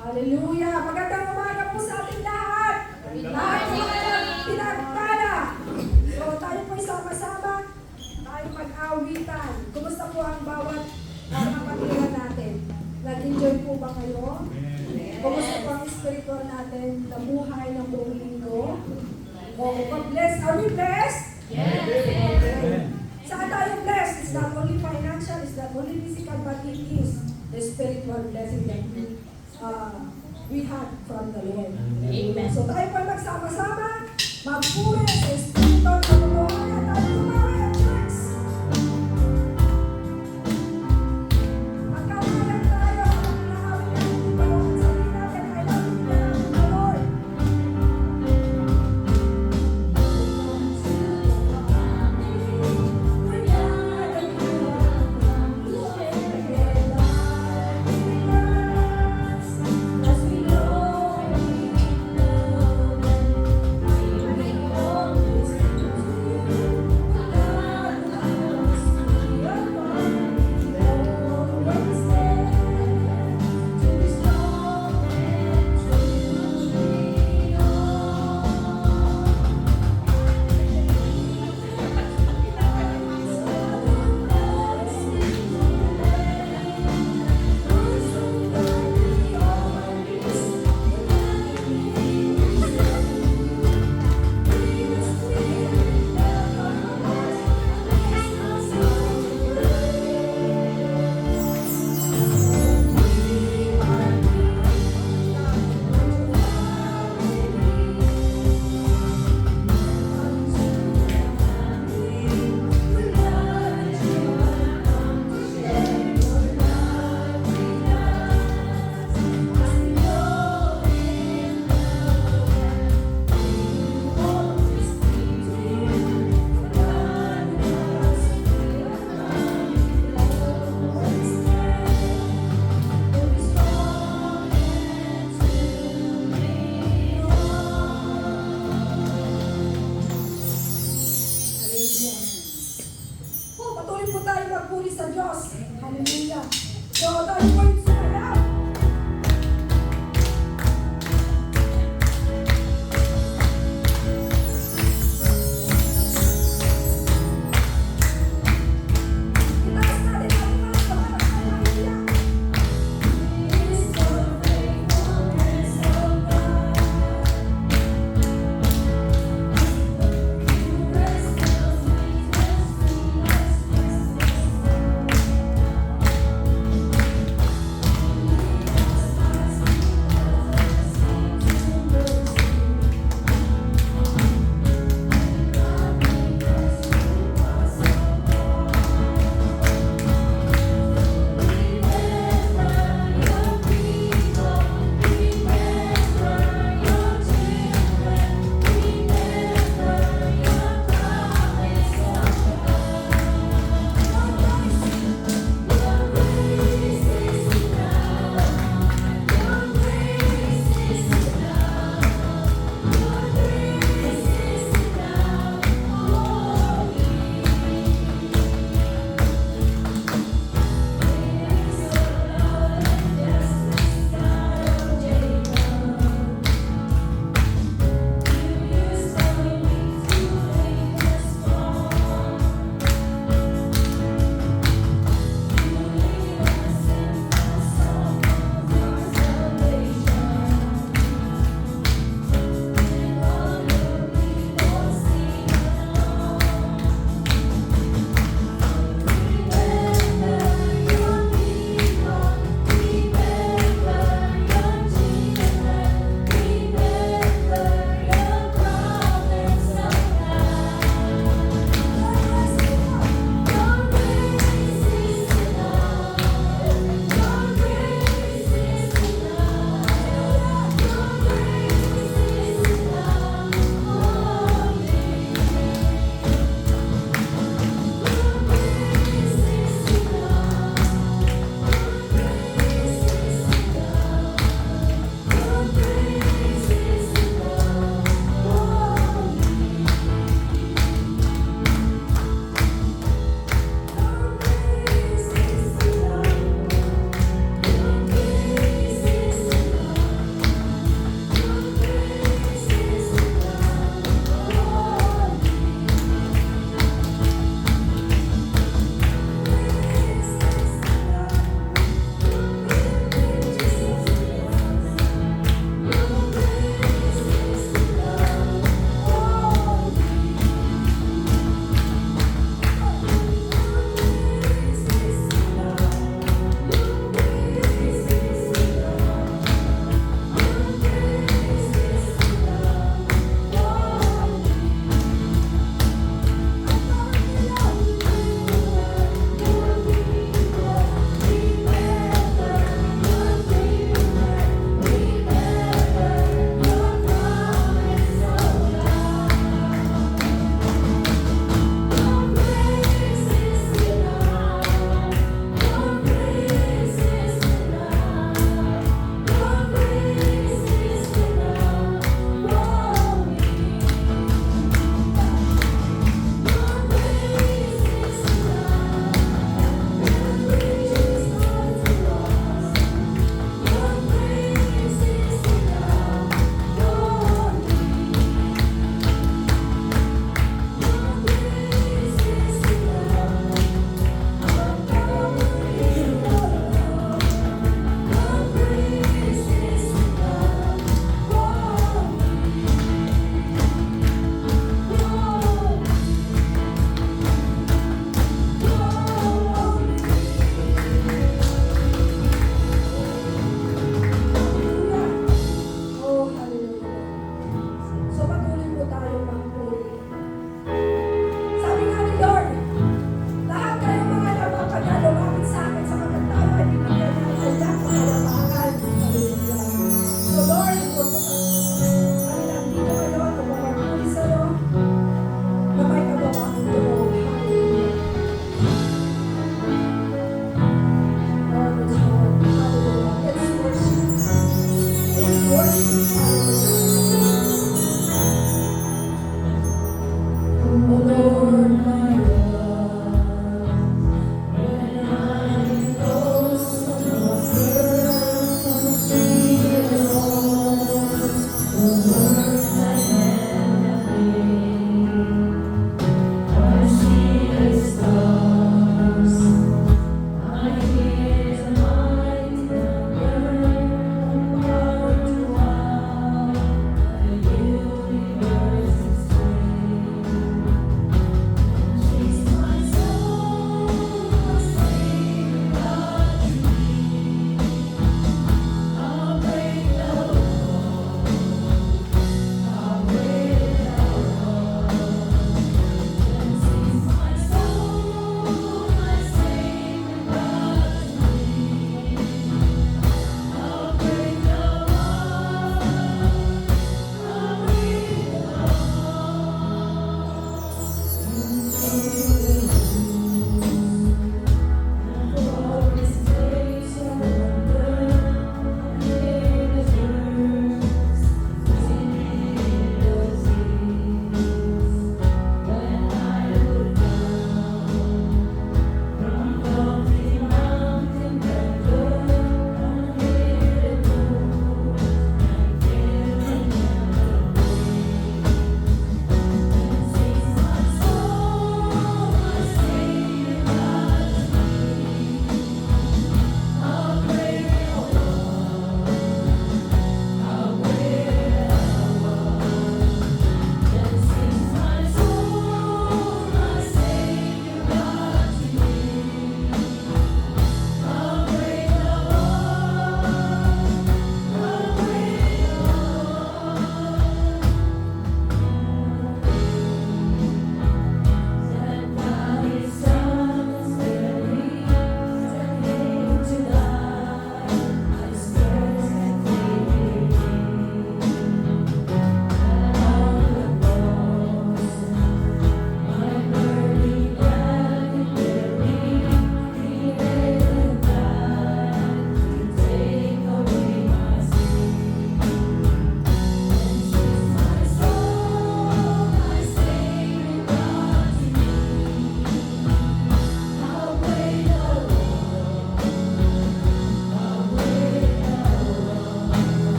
Hallelujah! Magandang umaga po sa ating lahat! Lahat po pinagpala! So tayo po sama-sama, tayo mag-awitan. Kumusta po ang bawat kapatiran natin? Nag-enjoy po ba kayo? Kumusta po ang spiritual natin na buhay ng buong linggo? Oh, God bless. Are we blessed? Yes. Okay. Saan tayo blessed? It's not only financial, it's not only physical, but it is the spiritual blessing that we had from the Lord. Amen. So tayo pa magsama-sama, magpuri sa Espiritu at Panginoon at tayo tumawi at church. Magkawalan tayo at pinahawin natin ito at sabihin natin, I love you, the Lord. As we know, we love, I will always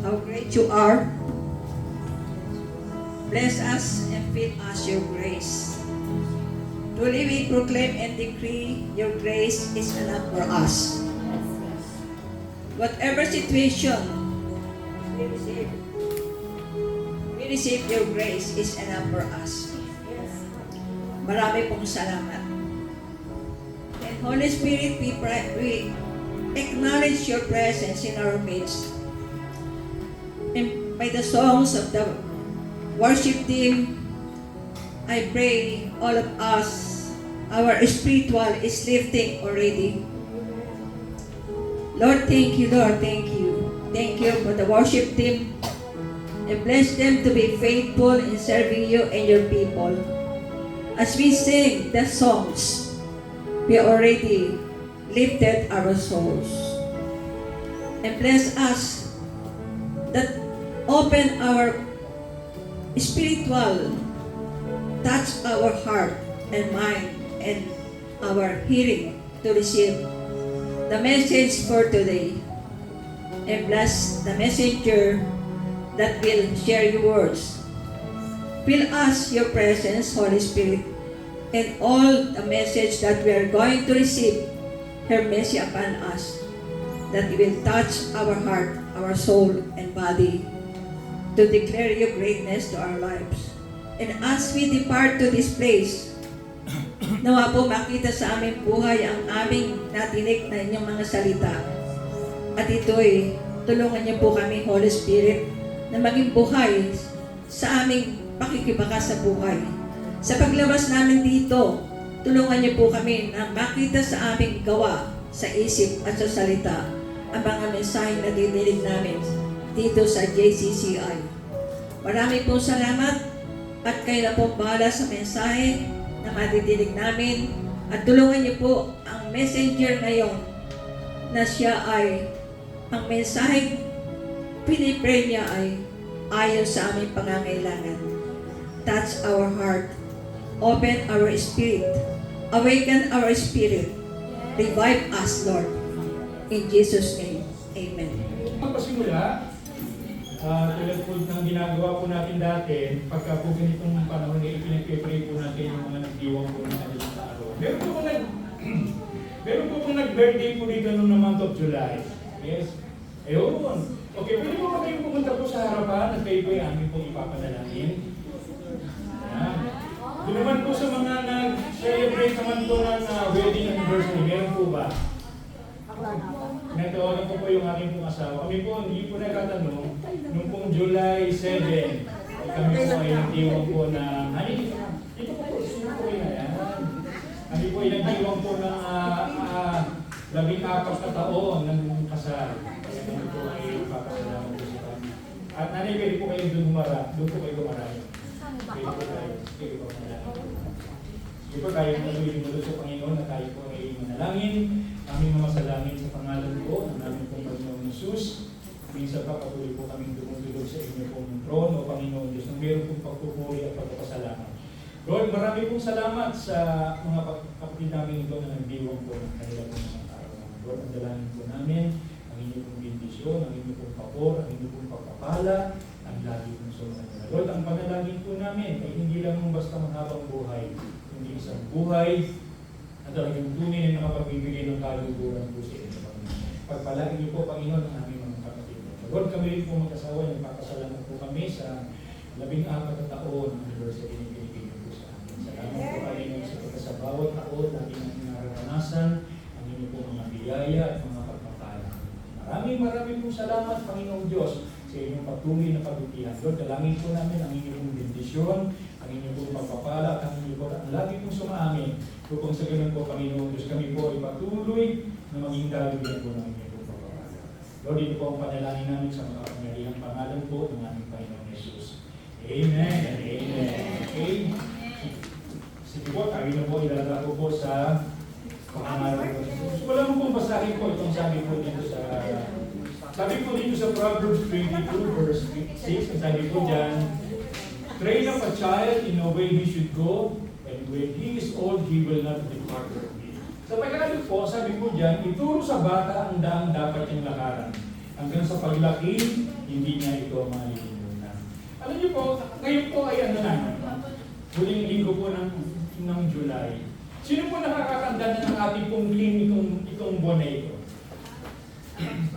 how great you are. Bless us and fill us your grace. Truly we proclaim and decree your grace is enough for us. Whatever situation we receive your grace is enough for us. Marami pong salamat. And Holy Spirit, we acknowledge your presence in our midst. And by the songs of the worship team, I pray all of us, our spiritual is lifting already. Lord, thank you, Lord, thank you. Thank you for the worship team. And bless them to be faithful in serving you and your people. As we sing the songs, we already lifted our souls. And bless us that open our spiritual, touch our heart and mind and our hearing to receive the message for today. And bless the messenger that will share your words. Fill us your presence, Holy Spirit, and all the message that we are going to receive, have mercy upon us, that it will touch our heart, our soul, and body, to declare your greatness to our lives. And as we depart to this place, nawa po makita sa aming buhay ang aming natinig na inyong mga salita. At ito'y tulungan niyo po kami, Holy Spirit, na maging buhay sa aming pakikibakas sa buhay. Sa paglabas namin dito, tulungan niyo po kami na makita sa aming gawa, sa isip at sa salita, ang mga mensahe na dinilig namin dito sa JCCI. Marami pong salamat at kayo na pong bahala sa mensahe na madidinig namin at tulungan niyo po ang messenger ngayon na siya ay ang mensahe pinipray niya ay ayon sa aming pangangailangan. Touch our heart, open our spirit, awaken our spirit, revive us, Lord. In Jesus' name, Amen. Magpasimula, tulad po ng ginagawa po natin dati, pagka po ganitong panahon na ipinag-pray po natin yung mga nagdiwang po ng kanilang araw. Meron po pong nag-birthday po dito noong month of July. Yes? Ayun. Okay, pwede po ba kayong pumunta po sa harapan at kayo po yung aming pong ipapanalangin? Doon naman po sa mga nag-celebrate naman po ng wedding anniversary, meron po ba? Natawagan ko po yung aking pong asawa. Kami po, hindi po nagkatanong, nung pong July 7, kami po ay nagdiwang po na, dito po, sino po yan? Kami po ay nagdiwang po ng 14 na taon ng kasal. Kami po ay papasalamat po sa kami. At nanay, pwede po kayo doon po kayo gumarami. Pwede po tayo gumarami. Hindi po tayo natuloy mula sa Panginoon na tayo po ay manalangin. Aming masalangin sa pangalan po ng aming pong Panginoon Jesus. Minsan pa patuloy po kaming dumutulog sa inyo pong trono, Panginoon Diyos, na mayroon pong pagpupuri at pagpapasalamat. Lord, marami pong salamat sa mga kapatid namin ito na nagdiwang po ng kanila pong mga tao. Lord, ang dalangin po namin, ang inyong pong bendisyon, ang inyong pong pabor, ang inyong pong pagpapala, ang lagi pong sumunod. Lord, ang panalangin po namin ay hindi lang basta mahabang buhay, kundi isang buhay at talagang tunay na nakapagbibigay ng kaluguran po sa inyo. Pagpalain niyo po, Panginoon, ang aming mga kapatid. Lord, kami rin po mag-asawa, nagpapasalamat po kami sa 14 na taon ng anniversary ng Pilipino po sa amin. Salamat po, Panginoon, sa bawat taon natin ang nararanasan, ang inyo po mga biyaya at mga pagpapala. Maraming po salamat, Panginoong Diyos, sa inyong patuloy na kabutihan. Lord, dalangin po namin ang inyong bendisyon, ang inyong pong pagpapala, ang inyong po ang lagi pong sumaamin. Kung sa ganun po, Panginoon Diyos, kami po ay patuloy na maging daluyan po ng inyong pong pagpapala. Lord, ito po ang panalangin namin sa mga pangyarihang pangalan po ng aming Panginoon Jesus. Amen and amen. Okay? Sige po, tayo na po ilalako po sa pangalan po. Gusto ko lang pong basahin po itong sabi po dito sa Proverbs 22 verse 6, sabi po dyan, train up a child in a way he should go, and when he is old, he will not depart from it. Sa Tagalog po, sabi po dyan, ituro sa bata ang daang dapat niyang lakaran. hanggang sa paglaki, hindi niya ito malilimutan. Alam niyo po, ngayon po ay ano na, huling linggo po ng July. Sino po nakakatanda na ng ating pong team itong buwan na ito?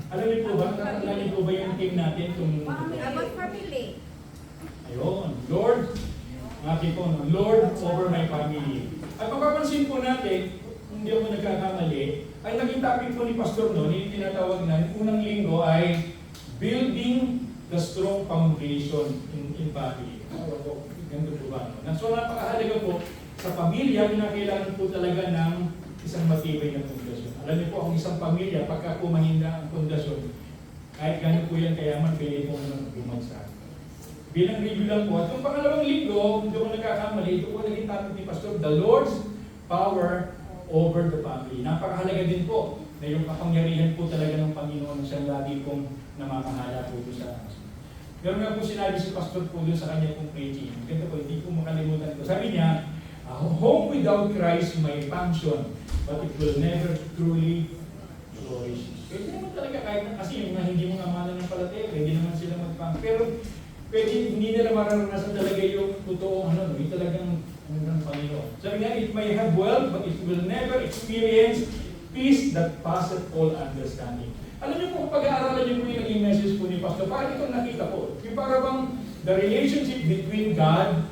Alam niyo po ba, nakakatanda niyo po ba yung team natin? About family. Ayun, Lord, ang ating po, Lord over my family. At mapapansin po natin, hindi ako nagkakamali, ay naging topic po ni Pastor noon, yung tinatawag na, unang linggo ay building the strong foundation in family. Ganito po ba? No? So napakahalaga po, sa pamilya, kinakailangan po talaga ng isang matibay na pundasyon. Alam niyo po, ang isang pamilya, pagka po mahina ang pundasyon, kahit gano'n po yan kayaman, pwede po naman bumagsak. Bilang review lang po, at yung pangalawang linggo, hindi ko nagkakamali, ito po naging topic ni Pastor, the Lord's power over the family. Napakahalaga din po na yung kapangyarihan po talaga ng Panginoon na siyang lagi pong namamahala po sa atin. Pero nga po sinabi si Pastor po doon sa kanya pong preaching. Ganito po, hindi po makalimutan ito. Sabi niya, a home without Christ may function, but it will never truly flourish. Pwede naman talaga kahit kasi yung mga hindi mo nga ng palataya, pwede naman sila magpang. Pero pwede hindi nila mararanasan talaga yung totoo, yung talagang ng Panginoon. Sabi niya, it may have wealth, but it will never experience peace that passeth all understanding. Alam niyo po, kung pag-aaralan niyo po yung naging message po ni Pastor, parang itong nakita ko. Yung parang bang the relationship between God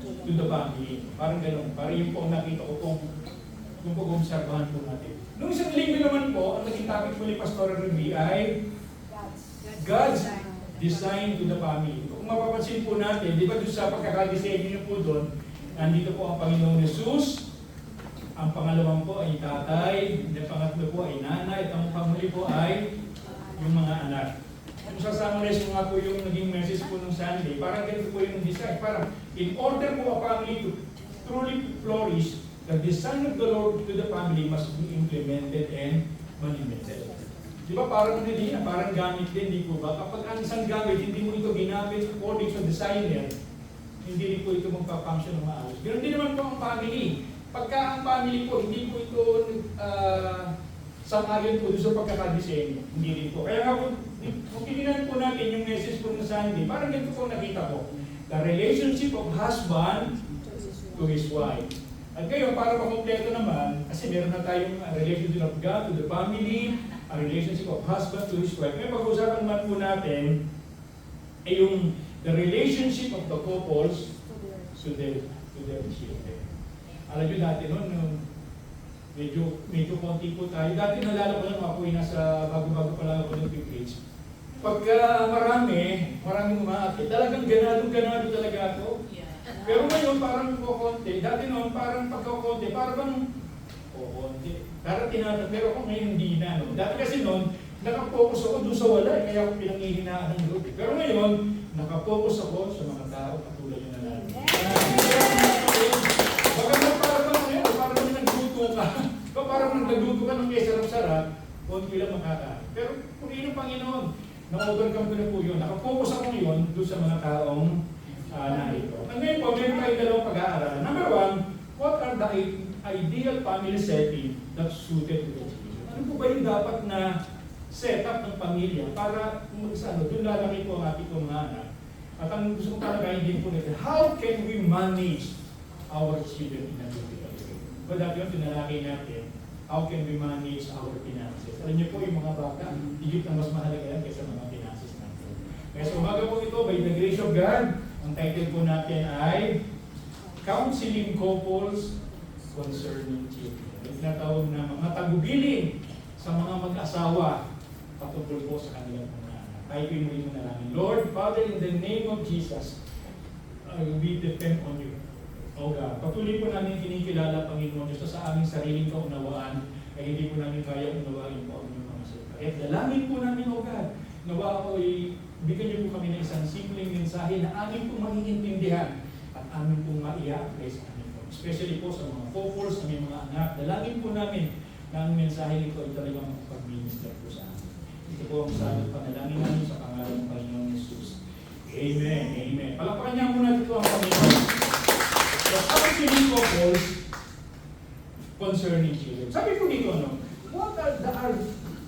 to the family. Parang gano'n. Parang yung po ang nakita ko kung pag-obserbahan po natin. Noong isang linggo naman po, ang naging topic po ni Pastor Ruby ay God's design to the family. Kung mapapansin po natin, di ba doon sa pagkakadesign niyo po doon, nandito po ang Panginoong Jesus, ang pangalawang po ay tatay, ang pangatlo po ay nanay, at ang panghuli po ay yung mga anak. Kung sasummarize ko nga po yung naging message po nung Sunday, parang ganito po yung design. Parang in order po a family to truly flourish, the design of the Lord to the family must be implemented and manifested. Di ba parang hindi na, parang gamit din, di po ba? Kapag ang isang gamit, hindi mo ito ginamit according sa designer, hindi rin po ito magpa-function ng maayos. Ganun din naman po ang family. Pagka ang family po, hindi po ito sang-ayon po sa pagkakadesign, hindi rin po. Kaya nga kung tininan po natin yung message po ng Sunday, parang ganito po nakita ko. The relationship of husband to his wife. At ngayon, para makompleto naman, kasi meron na tayong relationship of God to the family, a relationship of husband to his wife. Ngayon, pag-usapan naman po natin ay yung the relationship of the couples to their children. Alam nyo dati noon, medyo konti po tayo. Dati nalala ko lang ako yung nasa bago-bago pa lang ako ng page. Pagka maraming umaakit, talagang ganado talaga ako. Pero ngayon parang konti. Dati noon parang pagkakonti, parang konti. Parang tinatag, pero ako ngayon hindi na. No? Dati kasi noon, nakapokus ako doon sa wala, kaya ako pinanghihinaan ng group. Pero ngayon, nakapokus ako sa mga tao katulad yung nanalo. Baka parang ngayon, parang nagluto ka. Parang nagluto ka ng kaya sarap-sarap, konti lang makakain. Pero kung yun ang Panginoon, na-overcome ko na po yun. Nakapokus ako ngayon doon sa mga taong narito. At ngayon po, meron tayong dalawang pag-aaralan. Number one, what are the ideal family setting that suited to the children? Ano po ba yung dapat na setup ng pamilya para doon lalaki po ang ating mga anak? At ang gusto ko talaga hindi po nito, how can we manage our children in a biblical way? But dati yung tinalaki natin, how can we manage our finances? Alam niyo po yung mga bata, higit na mas mahalaga yan kaysa mga finances natin. Kaya sa umaga po ito, by the grace of God, ang title po natin ay Counseling Couples Concerning Children. Yung tinatawag na mga tagubilin sa mga mag-asawa patungkol po sa kanilang mga anak. Tayo po yung muli na namin. Lord, Father, in the name of Jesus, we depend on you. O God, patuloy po namin kinikilala, Panginoon Diyos, sa aming sariling kaunawaan, ay hindi po namin kaya unawain po ang inyong mga salita. At dalangin po namin, O God, nawa ko bigyan niyo po kami ng isang simpleng mensahe na amin pong maiintindihan at amin pong ma-i-apply sa amin po. Especially po sa mga couples, sa mga anak. Dalangin po namin na ang mensahe nito ay talagang pag-minister po sa amin. Ito po ang sabi panalangin namin sa pangalan ng Panginoong Jesus. Amen. Amen. Palakpakan niya muna dito ang Panginoon. The counseling couples concerning children. Sabi po dito, what are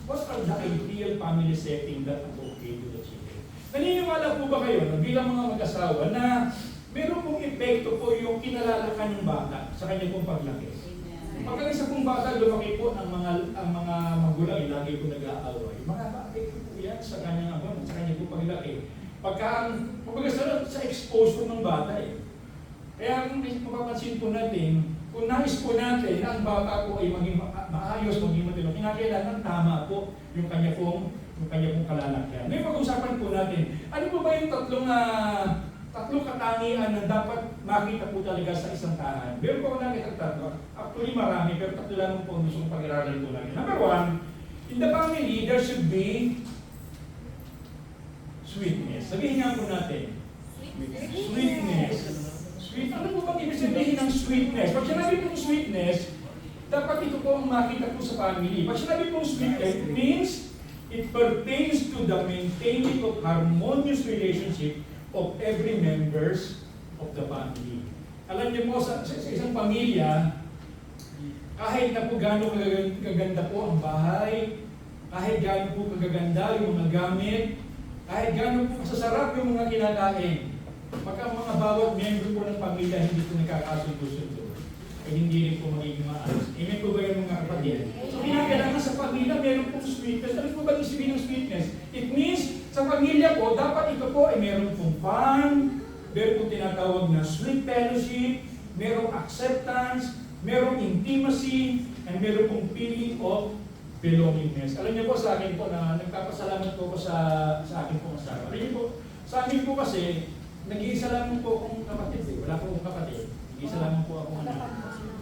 what are the ideal family setting that appropriate to the children? Naniniwala po ba kayo na bilang mga mag-asawa na meron pong epekto po yung kinalalakan ng bata sa kanyang pong paglaki? Pag ang isa pong bata lumaki po ang mga magulang ay lagi po nag-aaway, makaka-apekto po yan sa kanyang sa kanyang pong paglaki. Pagka sa exposure ng bata eh. Kaya kung mapapansin po natin, kung nais po natin na ang bata po ay maging maayos, maging matino, kinakailangan tama po yung kanya pong kalalakyan. May pag-usapan po natin, ano po ba yung tatlong katangian na dapat makita po talaga sa isang tahanan? Meron po nakita tatlo. Actually marami, pero tatlo lang po ang gusto kong pag-iralan po natin. Number one, in the family, there should be sweetness. Sabihin nga po natin, sweetness. Ano po bang ibig sabihin ng sweetness? Pag sinabi pong sweetness, dapat ito po ang makita po sa family. Pag sinabi pong sweetness, it means it pertains to the maintaining of harmonious relationship of every members of the family. Alam niyo po, sa isang pamilya, kahit na po gano'ng kaganda po ang bahay, kahit gano'ng po kagaganda yung mga gamit, kahit gano'ng po kasasarap yung mga kinakain, pagka mga bawat member po ng pamilya hindi po nagkakasundo-sundo, ay hindi rin po magiging maayos. Amen po ba yung mga kapatid? So kinakailangan sa pamilya meron pong sweetness. Ano po ba yung sabihin ng sweetness? It means sa pamilya po, dapat ito po ay meron pong fun, meron pong tinatawag na sweet fellowship, merong acceptance, merong intimacy, and meron pong feeling of belongingness. Alam niyo po sa akin po na nagpapasalamat po sa akin po asawa. Alam niyo po, sa amin po kasi, nag-iisa lang po akong kapatid eh. Wala po akong kapatid. Nag-iisa lang po akong anak.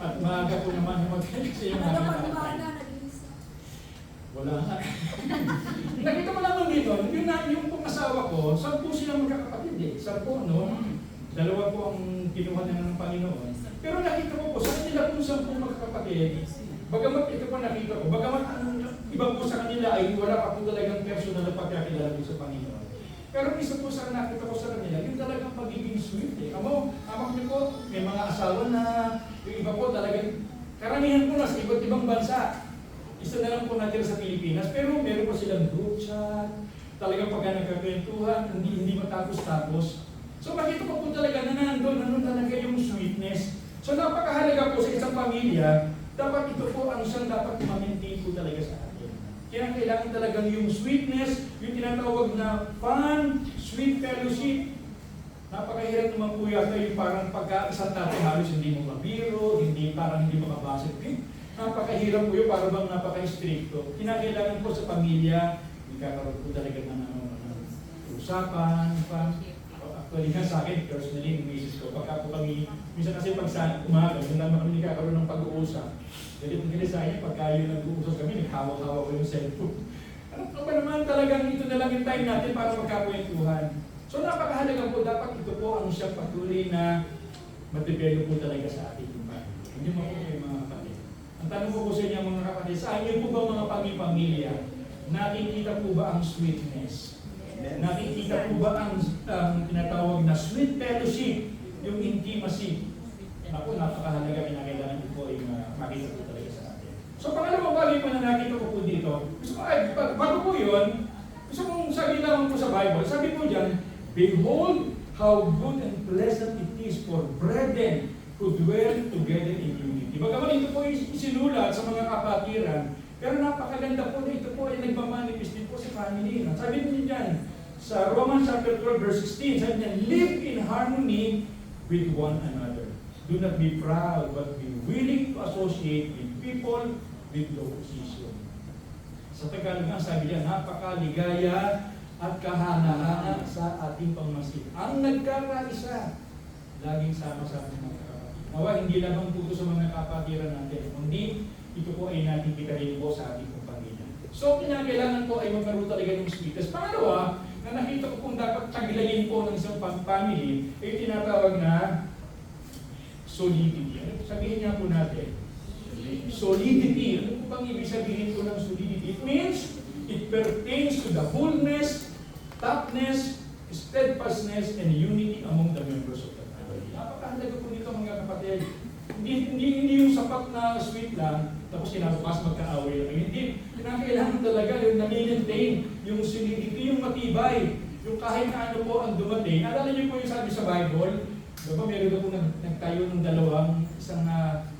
At maaga po naman kasi yung mga kapatid. Wala nga. Nakita mo naman dito, yung pong asawa ko, 10 silang magkakapatid eh. 10, no? 2 po ang kinuha na ng Panginoon. Pero nakita ko po, sa kanila pong 10 magkakapatid, bagamat ito po nakita ko, bagamat ang iba po sa kanila ay wala pa po talagang personal na pagkakilala sa Panginoon. Pero isa po sa nakita ko sa kanila, yung talagang pagiging sweet eh. Amak niyo po, may mga asawa na, yung iba po talagang, karamihan po na sa iba't ibang bansa. Isa na lang po natin sa Pilipinas, pero meron pa silang group chat, talagang pagka nagkakwentuhan, hindi matapos-tapos. So makita ko po talaga na nandun talaga yung sweetness. So napakahalaga po sa isang pamilya, dapat ito po ang isang dapat ma-maintain po talaga sa atin. Kaya kailangan talagang yung sweetness, yung tinatawag na fun, sweet fellowship. Napakahirap naman po yata yung parang pagka-isang natin halos hindi mo mabiro, parang hindi makabasa. Napakahirap po yun, parang bang napaka-stricto. Kinakailangan po sa pamilya, magkakaroon po talaga ng usapan, actually nga sa akin, personally, yung misis ko, pagka po kami, minsan kasi pag sa umaga, yung naman kami nagkakaroon ng pag-uusap. Galit sa akin, pagka yun nag-uusap kami, naghawak-hawak ko yung cellphone. Ano ba naman talagang ito na lang yung time natin para magkakwentuhan. So napakahalaga po, dapat ito po ang siyang patuloy na matipelo po talaga sa ating pamilya. Hindi mo po yung mga kapatid. Ang tanong ko po sa inyo mga kapatid, sa inyo po ba mga pamilya, nakikita po ba ang sweetness? Nakikita po ba ang tinatawag na sweet fellowship, yung intimacy? Ako, napakahalaga, kinakailangan ko po yung makita po talaga sa atin. So, pangalawang bagay po na nakita ko po dito, bago po yun, gusto kong sabihin lang po sa Bible, sabi po dyan, behold how good and pleasant it is for brethren who dwell together in unity. Bagaman ito po isinulat sa mga kapatiran, pero napakaganda po na ito po ay nagmamanifest din po sa family. Sabi po dyan, sa Romans chapter 12 verse 16, sabi niya, live in harmony with one another. Do not be proud, but be willing to associate with people with low position. Sa Tagalog nga, sabi niya, napakaligaya at kahanahana sa ating pamasid. Ang nagkakaisa, laging sama-sama mga kapatid. Nawa, hindi lamang po sa mga kapatiran natin, kundi ito po ay nakikita rin po sa ating pamilya. So, kinakailangan po ay magkaroon talaga ng sweetness. Pangalawa, na nakita ko kung dapat taglayin po ng isang family, ay tinatawag na solidity. Ano sabihin niya po natin? Solidity. Ano po bang ibig sabihin po ng solidity? It means it pertains to the wholeness, toughness, steadfastness, and unity among the members of the family. Napakahalaga po nito mga kapatid. Hindi yung sapat na sweet lang, tapos kinabukas magkaaway lang. Hindi. Ito kinakailangan talaga yung nami-maintain, yung solidity, yung matibay, yung kahit na ano po ang dumating. Alala niyo po yung sabi sa Bible, diba meron na po nagtayo ng isang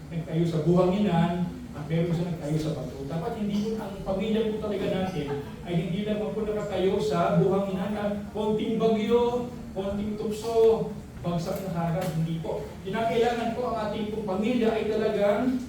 nagtayo sa buhanginan, at meron siya nagtayo sa bato. Dapat hindi po, ang pamilya po talaga natin ay hindi lang po nakatayo sa buhanginan na konting bagyo, konting tukso, bagsak na harap, hindi po. Kinakailangan po ang ating pong pamilya ay talagang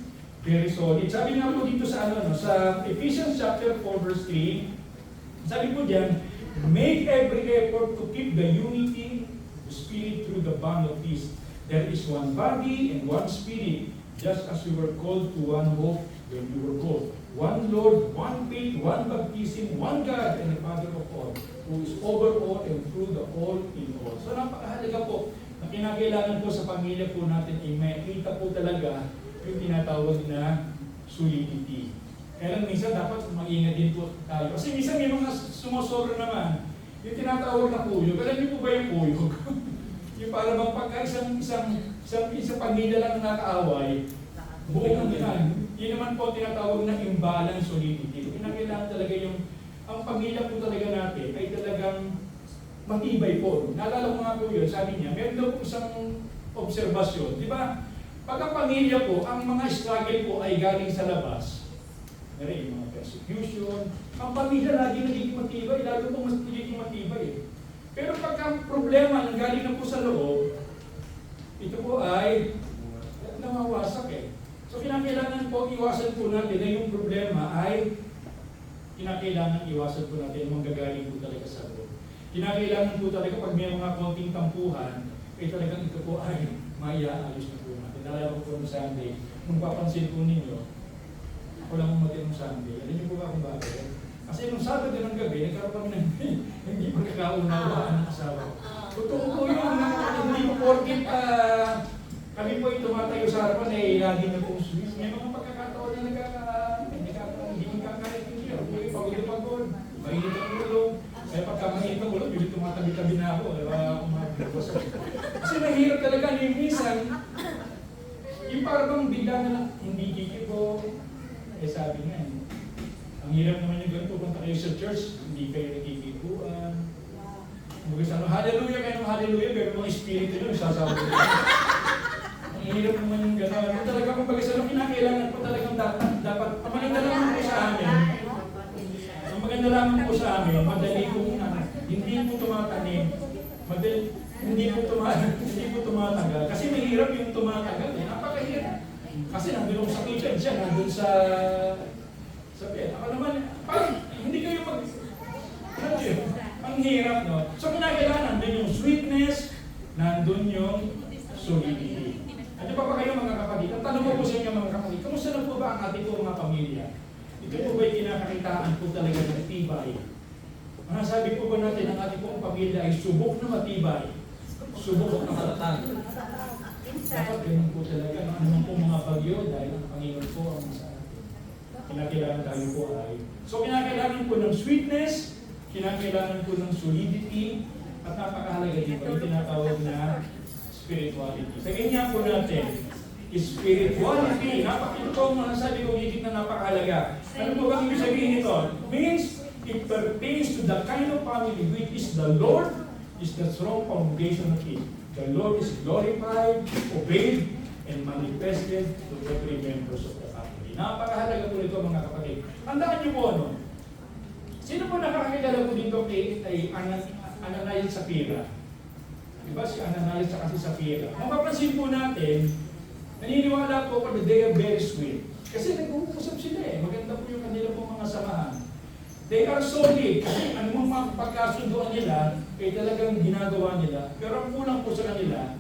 very solid. Sabi nga po dito sa sa Ephesians chapter 4 verse 3, sabi po diyan, make every effort to keep the unity of spirit through the bond of peace. There is one body and one spirit, just as we were called to one hope when we were called. One Lord, one faith, one baptism, one God and the Father of all, who is over all and through the all in all. So napakahalaga po na kinakailangan po sa pamilya po natin ay makita po talaga yung tinatawag na solidity. Kaya lang minsan dapat mag-ingat din po tayo. Kasi minsan may mga sumusobra naman. Yung tinatawag na kuyog. Alam niyo po ba yung kuyog? Yung para bang pagka isang pamilya lang na nakaaway, buong yan. Yun naman po tinatawag na imbalance solidity. Kinakailangan talaga ang pamilya po talaga natin ay talagang matibay po. Naalala ko nga po yun, sabi niya, meron daw po isang obserbasyon. Di ba? Pagka pamilya po, ang mga struggle po ay galing sa labas. Meron yung mga persecution. Ang pamilya lagi nagiging matibay, lalo po mas nagiging matibay. Pero pagka problema nang galing na po sa loob, ito po ay nawawasak eh. So kinakailangan po iwasan po natin na yung problema ay kinakailangan iwasan po natin manggagaling po talaga sa loob. Kinakailangan po talaga pag may mga konting tampuhan, ay talagang ito po ay maiaayos na po natin. Nalala ko po ng Sunday, nung papansin po ninyo, ako lang umatin ng Sunday. Alam niyo po ba kung bakit? Kasi nung Sabado ng gabi, nagkaroon kami ng hindi pagkakaunawaan ng asawa. Totoo po yun, hindi po porkit kami po yung tumatayo sa harapan eh, lagi na pong Swiss. May mga pagkakataon na hindi magkakaintindi. May pagod-pagod, mainit ang ulo. Kaya pagka mainit ang ulo, hindi tumatabi-tabi na ako. Kasi mahirap talaga yung minsan, yung parang bigla na lang, hindi kikibo. Eh sabi nga, ang hirap naman yung ganito, punta kayo sa church, hindi kayo nakikibuan. Hallelujah kayo ng hallelujah, pero mga espiritu nyo, sasabi ko. Ang hirap naman yung gano'n. Talaga kung pag-isalo, kinakailangan po talagang dapat, ang maganda lamang po sa amin, ang maganda lamang po sa amin, madali kong hindi po tumatanim, hindi po tumatagal. Kasi mahirap yung tumatagal, napakahirap. Kasi nandun ako sa kitchen siya, nandun sa bed. Ako naman, hindi kayo ang hirap, no? So kinakailangan, nandun yung sweetness, nandun yung solidity. Ano pa kayo mga kapatid? Ang tanong ko po sa inyo mga kapatid, kamusta na po ba ang ating po mga pamilya? Ito po ba'y kinakakitaan po talaga ng tibay? Masasabi po ba natin ang ating pong pamilya ay subok na matibay? Subok na matatag? Dapat ganun po talaga. Ano naman po mga bagyo dahil ang Panginoon po ang sa atin. Kinakailangan tayo po ay. So kinakailangan po ng sweetness, kinakailangan po ng solidity, at napakahalaga dito yung tinatawag na spirituality. Sabihin niya po natin, spirituality, ito po ang sabi ko higit na napakahalaga. Ano po bang ibig sabihin nito? Means it pertains to the kind of family which is the Lord, is the strong foundation of it. The Lord is glorified, obeyed, and manifested to every members of the family. Napakahalaga po nito mga kapatid. Tandaan niyo po ano? Sino po nakakilala po dito kay Ananias at Sapphira? Diba si Ananias at si Sapphira? Mapapansin po natin, naniniwala po ako na they are very sweet. Kasi nag-uusap sila eh. Maganda po yung kanila po mga samahan. They are solid. Kasi anumang mga pagkasunduan nila, ay talagang ginagawa nila. Pero ang kulang po sa kanila,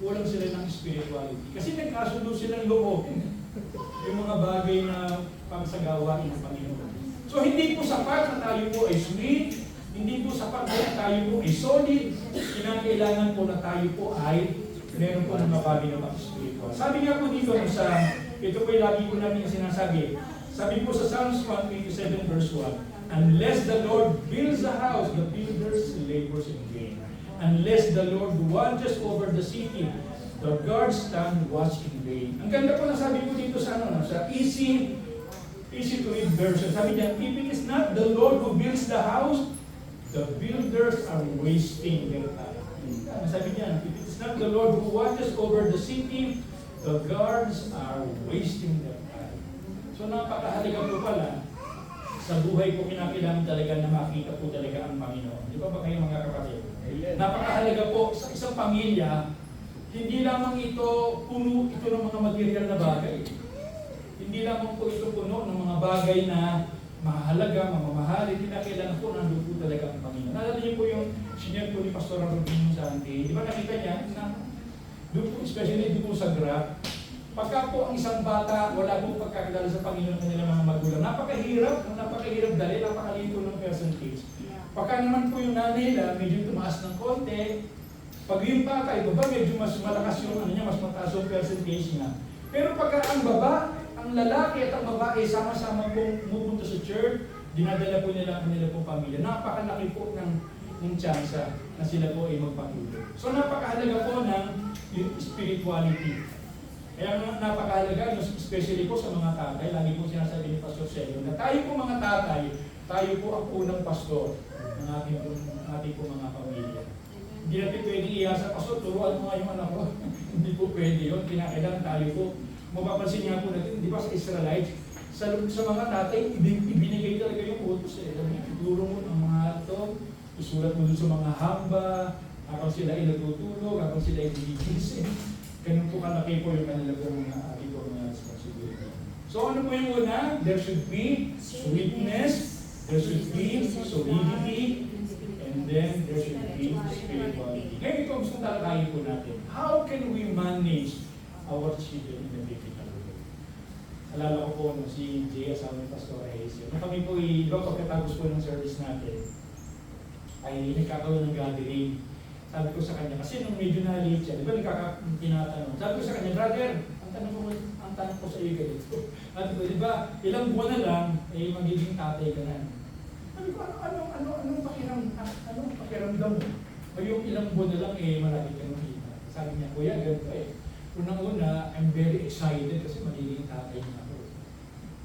kulang sila ng spirituality. Kasi nagkasundo silang loob. Yung mga bagay na pagsagawain ng Panginoon. So hindi po sapat na tayo po ay sweet, hindi po sapat na tayo po ay solid, kinakailangan po na tayo po ay meron po ng bagay na spiritual. Sabi nga po dito ito po yung lagi po namin sinasabi, sabi po sa Psalms 127 verse 1, unless the Lord builds a house, the builders labors in vain. Unless the Lord watches over the city, the guards stand watch in vain. Ang ganda po na sabi po dito sa sa easy easy to read version. Sabi niya, if it is not the Lord who builds the house, the builders are wasting their time. Sabi niya, if it is not the Lord who watches over the city, the guards are wasting their time. So napakahalaga po pala, sa buhay po kinakailangan talaga na makita po talaga ang Panginoon. Di ba ba kayo mga kapatid? Napakahalaga po sa isang pamilya, hindi lamang ito puno ito ng mga material na bagay. Hindi lamang po ito puno ng mga bagay na mahalaga, mamamahali. Kinakailangan po nandun po talaga ang Panginoon. Nalala niyo po yung senior po ni Pastor Rodrigo Santi. Di ba nakita niya na doon po, especially doon po sa graph, pagka po ang isang bata wala pong pagkakilala sa Panginoon ng kanilang mga magulang, napakahirap dali, napakalito ng percentage. Pagka naman po yung nanay nila, medyo tumaas ng konti, pag yung tatay, baba, medyo mas malakas yung ano niya, mas mataas yung percentage niya. Pero pagka ang lalaki at ang babae, sama-sama pong pupunta sa church, dinadala po nila ang kanila pong pamilya. Napakalaki po ng tsansa na sila po ay magpatuloy. So napakahalaga po ng spirituality. Kaya napakahalaga, especially po sa mga tatay, lagi po sinasabi ni Pastor Sergio, na tayo po mga tatay, tayo po ang unang pastor ng ating po mga pamilya. Hindi natin pwede iasa, Pastor, turuan mo nga yung anak ko. Hindi po pwede yun. Kinakailangan tayo po. Mapapansin nga po natin, di ba sa Israelites, sa mga tatay, ibinigay talaga yung utos. Ituturo mo ang mga ito, isulat mo dun sa mga hamba, habang sila ay natutulog, habang sila ay gigising. Ganun po kalaki po yung kanila po mga responsibility. So ano po yung una? There should be sweetness, there should be solidity, and then there should be spirituality. Ngayon ito ang gusto talakayin po natin. How can we manage our children in a biblical way? Alala ko po nung si Jay, asawa ni Pastor Hazel. Nung kami po, pagkatapos po ng service natin, ay nagkakaroon ng gathering. Sabi ko sa kanya, kasi nung medyo na-late siya, di ba tinatanong? Sabi ko sa kanya, brother, ang tanong ko sa iyo ganito. Sabi ko, di ba, ilang buwan na lang, eh magiging tatay ka na. Sabi ko, anong pakiramdam mo? O yung ilang buwan na lang, eh malaki ka makita. Sabi niya, kuya, ganito eh. Unang-una, I'm very excited kasi magiging tatay na ako.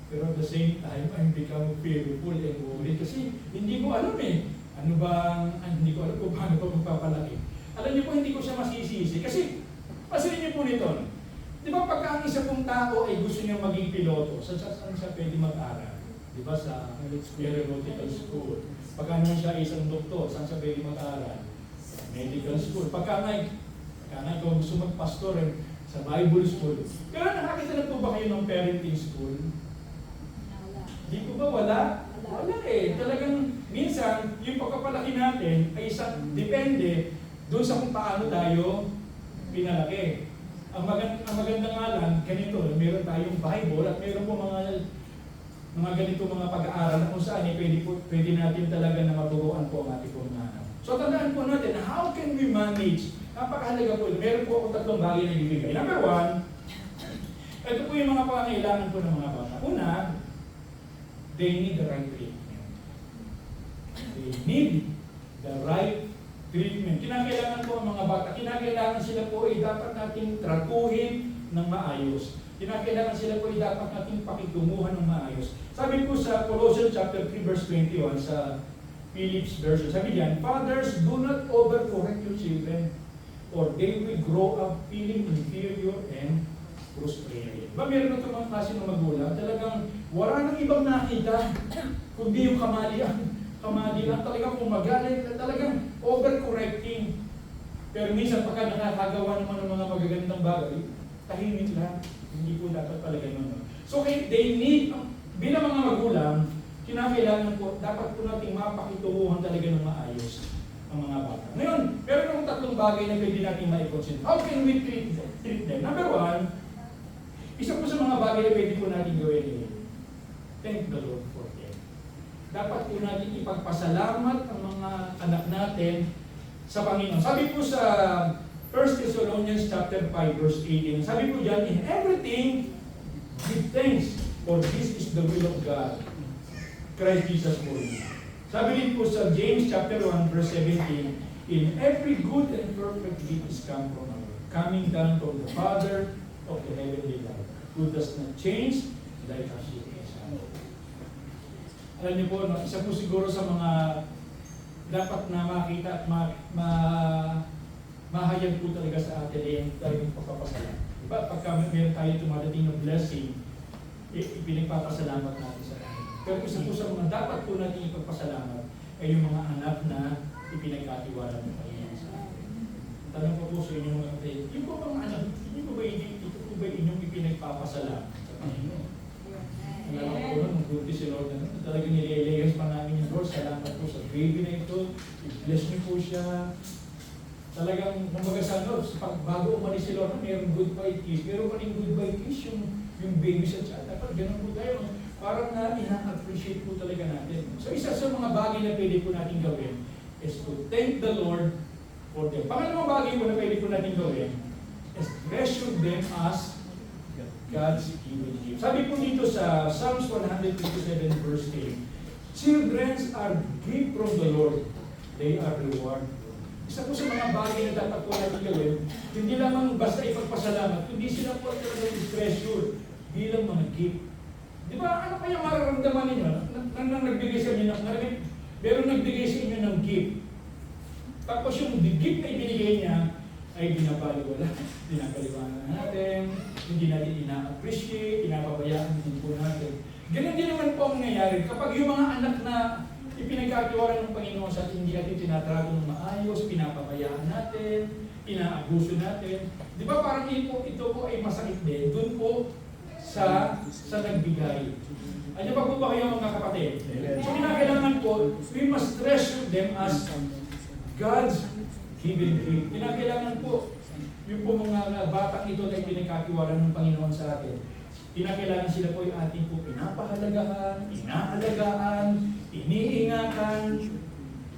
Pero at the same time, I'm become fearful and worried kasi hindi ko alam eh. Hindi ko alam kung paano ito magpapalaki. Alam niyo po, hindi ko siya masisisi. Kasi, pasin niyo po nito. Di ba pagka ang isa pong tao ay gusto niya maging piloto, saan siya pwede mag-aral? Di ba sa aeronautical school? Pagka naman siya isang doktor, saan siya pwede mag-aral? Medical school. Pagka nga ikaw gusto mag-pastor sa Bible school. Pero nakakita na po ba kayo ng parenting school? Di ko ba wala? Wala eh. Talagang minsan, yung pagkapalaki natin ay isang depende doon sa kung paano tayo pinalaki. Ang maganda nga lang, ganito, meron tayong Bible at meron po mga ganito mga pag-aaral na kung saan pwede natin talaga na maturuan po ang ating po mga anak. So tandaan po natin, how can we manage? Napakahalaga po. Meron po akong tatlong bagay na ibibigay. Number one, ito po yung mga pangangailangan po ng mga bata. Una, they need the right treatment. They need the right treatment. Kinakailangan po ang mga bata. Kinakailangan sila po ay dapat natin tratuhin ng maayos. Kinakailangan sila po ay dapat natin pakitumuhan ng maayos. Sabi po sa Colossians chapter 3 verse 21 sa Phillips version, sabi diyan, fathers, do not overcorrect your children or they will grow up feeling inferior and frustrated. Diba meron ito mga klase ng magulang, talagang wala nang ibang nakita, kundi yung kamalian talagang kumagalit, talagang overcorrecting. Pero minsan pagka nakakagawa naman ng mga magagandang bagay, tahimik lang, hindi po dapat pala ganun. So they need, bilang mga magulang, kinakailangan po, dapat po natin mapakituruhan talaga ng maayos ang mga bata. Ngayon, meron akong tatlong bagay na pwede natin ma-consider. How can we treat them? Number one, isa po sa mga bagay na pwede po natin gawin, thank the Lord for them. Dapat po natin ipagpasalamat ang mga anak natin sa Panginoon. Sabi po sa 1 Thessalonians chapter 5 verse 18, sabi po dyan, in everything, give thanks, for this is the will of God, Christ Jesus for you. Sabi rin po sa James chapter 1 verse 17, in every good and perfect gift is come from our coming down from the Father of the heavenly light, who does not change like a shadow. Alam niyo po, no, isa po siguro sa mga dapat na makita at mahayag po talaga sa atin ay yung talagang pagpapasalamat. Diba? Pagka meron tayo tumadating ng blessing, ipinagpapasalamat natin sa Kanya. Pero isa po sa mga dapat po natin ipagpasalamat ay yung mga anak na ipinagkatiwala ng Panginoon sa atin. Tanong ko po sa inyo mga kapatid, yung po mga anak, ito po ba inyong ipinagpapasalamat sa Panginoon? Alam ko po nung buti si Lord na talagang nililayas pa namin yung Lord, salamat po sa baby na ito, i-bless niyo po siya. Talagang, kumbaga sa Lord, bago umalis si Lord, mayroong goodbye kiss. Pero maling goodbye kiss yung baby sa chat. Dapat ganun po tayo. Parang na ina-appreciate po talaga natin. So isa sa mga bagay na pwede po natin gawin is to thank the Lord for them. Pangalawang bagay po na pwede po natin gawin is treasure them as God's given gift. Sabi po dito sa Psalms 157 verse 8, children are gift from the Lord. They are reward. Isa po sa mga bagay na dapat po natin gawin, hindi lamang basta ipagpasalamat, kundi sila po talagang treasure bilang mga gift. Di ba, ano kaya mararamdaman ninyo? Nang nagbigay sa inyo ng pero nagbigay sa inyo ng gift. Tapos yung gift na ibinigay niya ay binabaliwala. Binabaliwala natin, hindi natin ina-appreciate, pinapabayaan din po natin. Ganun din naman po ang nangyayari. Kapag yung mga anak na ipinagkatiwala ng Panginoon sa atin, hindi natin tinatrato ng maayos, pinapabayaan natin, inaabuso natin. Di ba parang ito po ay masakit din. Doon po sa nagbigay. Ano pa po ba kayo mga kapatid? So kinakailangan po, we must treasure them as God's given gift. Kinakailangan po, yung po mga batang ito na ipinagkatiwala ng Panginoon sa atin, kinakailangan sila po yung ating po pinapahalagahan, inaalagaan, iniingatan.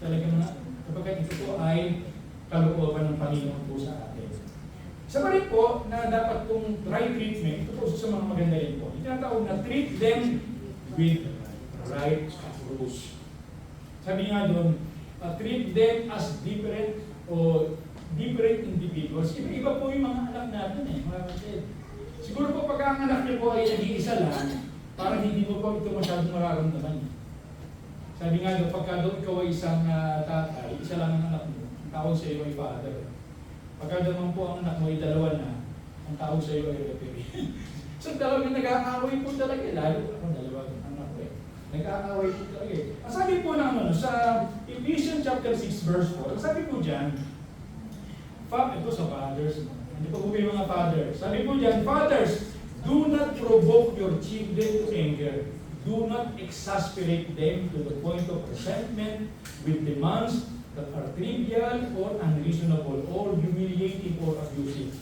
Talaga mga, kapag ito po ay kalooban ng Panginoon po sa atin. Isa pa rin po na dapat pong right treatment, ito po sa mga maganda rin po. Itinatawag na treat them with right approach. Sabi nga doon, treat them as different individuals. Iba po yung mga anak natin mga kapatid. Siguro po pagka ang anak niyo po ay nag-iisa lang, parang hindi mo po ito masyadong mararamdaman. Sabi nga doon, pagka doon ikaw ay isang tatay, isa lang ang anak mo, ang tawag sa iyo ay father. Pagka naman po ang anak mo ay dalawa na, ang tawag sa iyo ay referee. So dalawang nag-aaway po talaga, lalo ako dalawa anak ko nag-aaway po talaga. Ang sabi po ng sa Ephesians chapter 6 verse 4, ang sabi po dyan, ito sa fathers, hindi pa po yung mga fathers. Sabi po dyan, fathers, do not provoke your children to anger. Do not exasperate them to the point of resentment with demands that are trivial or unreasonable or humiliating or abusive,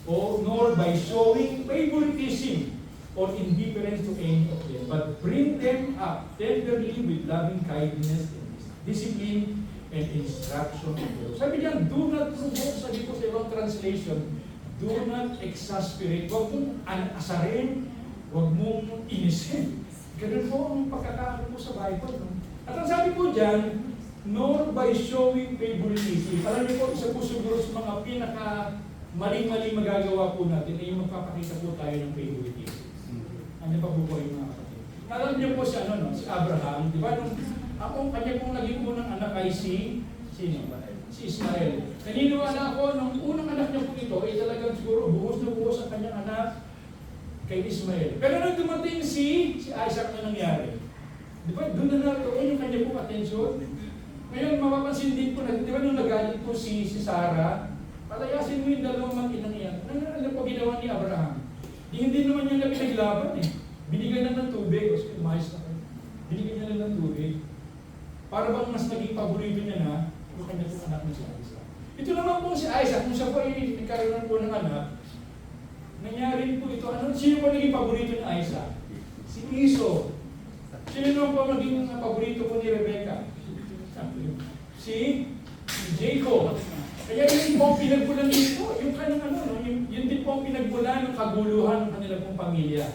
or nor by showing favoritism or indifference to any of them, but bring them up tenderly with loving kindness and discipline and instruction. Sabi niyan, do not provoke, sabi ko sa ibang translation, do not exasperate. Huwag mong asarin, huwag mong inisin. Ganun po ang pagkakaano po sa Bible. No? At ang sabi po dyan, nor by showing favoritism. Alam niyo po, isa po siguro sa mga pinaka maling-maling magagawa po natin ay yung magpapakita po tayo ng favoritism. Ano pa po yung mga kapatid? Alam niyo po si Abraham, di ba? Ang kanya pong naging unang anak ay si Ismael. Naniniwala ako, nung unang anak niya po ito, ay talagang siguro buhos na buhos ang kanyang anak kay Ismael. Pero nung dumating si Isaac na nangyari, di ba, doon na naroon yung kanya pong atensyon. Ngayon, mapapansin din po na, di ba nung nagalit po si Sarah, palayasin mo yung dalawang mag-inang iyan. Ano po ginawa ni Abraham? Hindi naman niya na pinaglaban Binigyan na ng tubig. Kasi umayos na kayo. Binigyan niya na ng tubig. Para bang mas naging paborito niya na yung kanya pong anak na si Isaac. Ito naman po si Isaac, kung siya po ay nagkaroon po ng anak, nangyari po ito. Sino po naging paborito ni Isaac? Si Esau. Sino naman po naging paborito po ni Rebecca? Si Jacob. Kaya yun po ang pinagbulan nito, yung kanyang yun din po ang pinagbulan ng kaguluhan ng kanilang pong pamilya.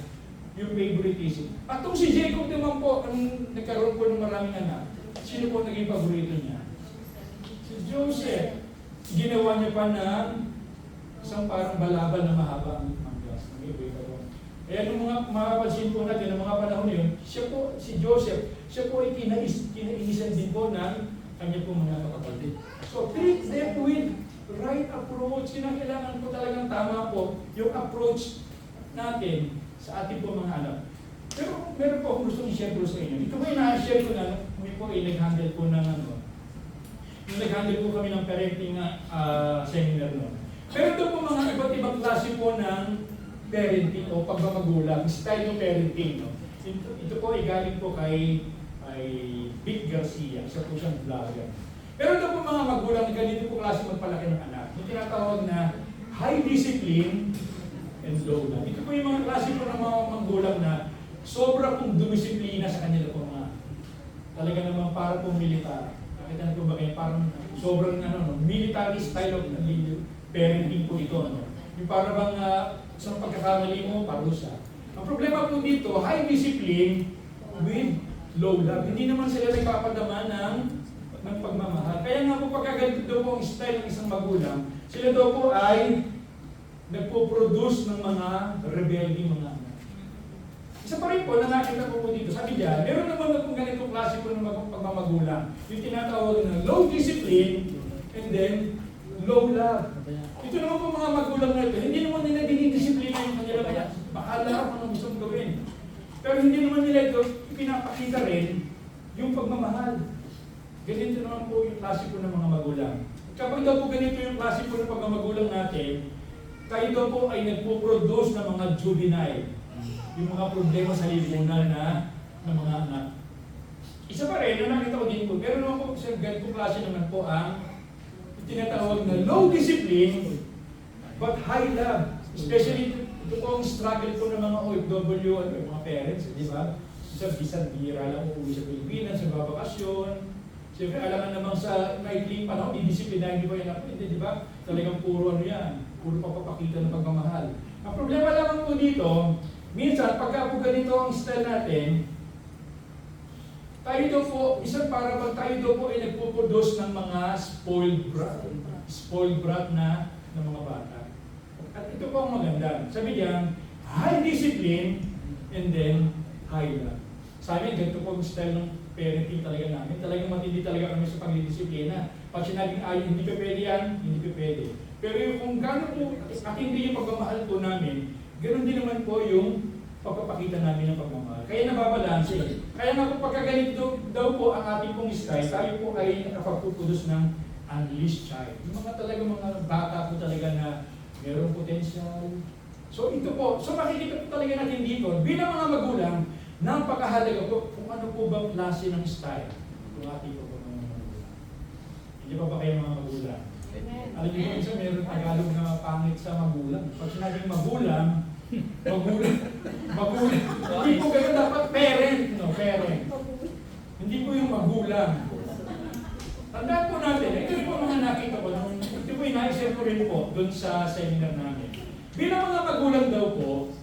Yung favoritism. At itong si Jacob naman po, ang nagkaroon po ng maraming anak, sino po naging paborito niya? Si Joseph. Ginawa niya pa ng isang parang balaban na mahaba ang manggas. Kaya nung mga mapapansin po natin, ng mga panahon yun, siya po, si Joseph, siya po ay kinainisan din po ng kanya po mga kapatid. So treat them with right approach. Kinakailangan po talagang tama po yung approach natin sa ating po mga anak. Pero meron po akong gustong i-share po sa inyo. Ito po yung na-share ko na, kami po ay nag-handle po ng nag-handle po kami ng parenting seminar noon. Pero ito po mga iba't ibang klase po ng parenting o pagmamagulang, style ng parenting. No? Ito po ay galing po kay Vic Garcia, isa po siyang vlogger. Pero ito po mga magulang, ganito po klase magpalaki ng anak. Yung tinatawag na high discipline and low love. Ito po yung mga klase po ng mga magulang na sobra pong dumisiplina sa kanila po mga talaga naman para pong militar. Nakita na po ba kayo? Parang sobrang military style of parenting po ito. No? Yung para bang sa pagkakamali mo, parusa. Ang problema po dito, high discipline with low love. Hindi naman sila nagpapadama ng pagmamahal. Kaya nga po pagkaganito daw po ang style ng isang magulang, sila daw po ay nagpo-produce ng mga rebelde mga anak. Isa pa rin po na nakita po dito, sabi diyan, meron naman na kung ganitong klase po ng pagmamagulang. Yung tinatawag na low discipline and then low love. Ito naman po mga magulang na ito, hindi naman nila dinidisiplina yung kanila kaya bahala kung anong gusto mong gawin. Pero hindi naman nila ito pinapakita rin yung pagmamahal. Ganito naman po yung klase po ng mga magulang. Kapag daw po ganito yung klase po ng pagmamagulang natin, tayo daw po ay nagpo-produce ng mga juvenile. Yung mga problema sa lipunan ng mga anak. Isa pa rin, na nakita ko din po, pero naman po sa ganito klase naman po ang tinatawag na low discipline but high love. Especially ito po ang struggle po ng mga OFW at mga parents, di ba? Isang bira lang uuwi sa Pilipinas, sa babakasyon. Siyempre, alam naman sa maikling panahon, didisiplina, hindi ba yan ako? Hindi, di ba? Talagang puro yan. Puro papapakita ng pagmamahal. Ang problema lamang po dito, minsan, pagka po ganito ang style natin, tayo daw po, isang para bang tayo daw po ay nagpo-produce ng mga spoiled brat na mga bata. At ito po ang maganda. Sabi diyan, high discipline and then high love. Sa amin, ganito po ang style ng parenting talaga namin. Talagang matindi talaga kami sa pagdidisiplina. Pag sinabing ay hindi pa pwede yan, hindi pa pwede. Pero yung kung gano'n po, at hindi yung pagmamahal po namin, gano'n din naman po yung pagpapakita namin ng pagmamahal. Kaya nababalanse. Kaya nga po pagkaganito daw po ang ating pong style, tayo po ay nakapagpupudos ng unleashed child. Yung mga talaga mga bata po talaga na mayroong potential. So ito po, so makikita po talaga natin dito, bilang mga magulang, napakahalaga po kung ano po bang klase ng style kung ating po mga magulang. Hindi pa ba kayo mga magulang? Alam niyo po, isa meron Tagalog na pangit sa magulang. Pag sinabing magulang, hindi po kayo dapat parent, no? Parent. Hindi po yung magulang. Tandaan po natin, ito po mga nakita ko, ito po yung na-share ko rin po doon sa seminar namin. Bilang mga magulang daw po,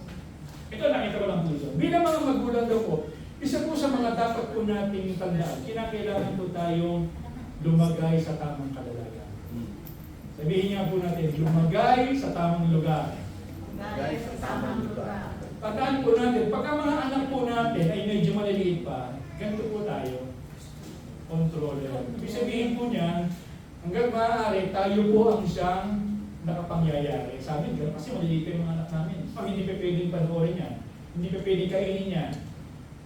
ito nakita ko lang po ito, bilang mga magulang daw po, isa po sa mga dapat po nating tandaan, kinakailangan po tayong lumagay sa tamang kalagayan. Sabihin niya po natin, lumagay sa tamang lugar. Tandaan po natin, pagka mga anak po natin ay medyo maliliit pa, ganito po tayo, controller. Ibig sabihin po niyan, hanggang maaari, tayo po ang siyang nakapangyayari. Sabi ko, kasi maliliit yung mga anak namin. Pag hindi pa pwedeng panoorin yan, hindi pa pwedeng kainin yan.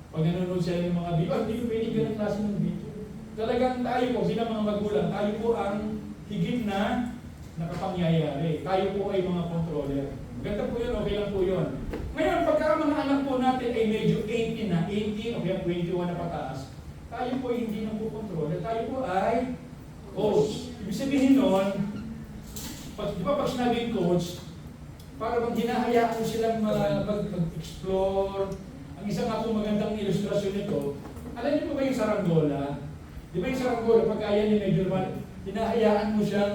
Pag nanonood sila ng mga video, hindi pa pwedeng ganang klase ng video. Talagang tayo po, bilang mga magulang, tayo po ang higit na nakapangyayari. Tayo po ay mga controller. Ganda po yun, okay lang po yun. Ngayon, pagka mga anak po natin ay medyo 18 na, 18 o kaya 21 na pataas, tayo po ay hindi na po controller, tayo po ay coach. Ibig sabihin nun, di ba pag sinabing coach, para bang hinahayaan mo silang mag-explore. Ang isa nga po magandang ilustrasyon nito, alam niyo po ba yung saranggola? Di ba yung saranggola, pag kaya niya medyo naman, hinahayaan mo siyang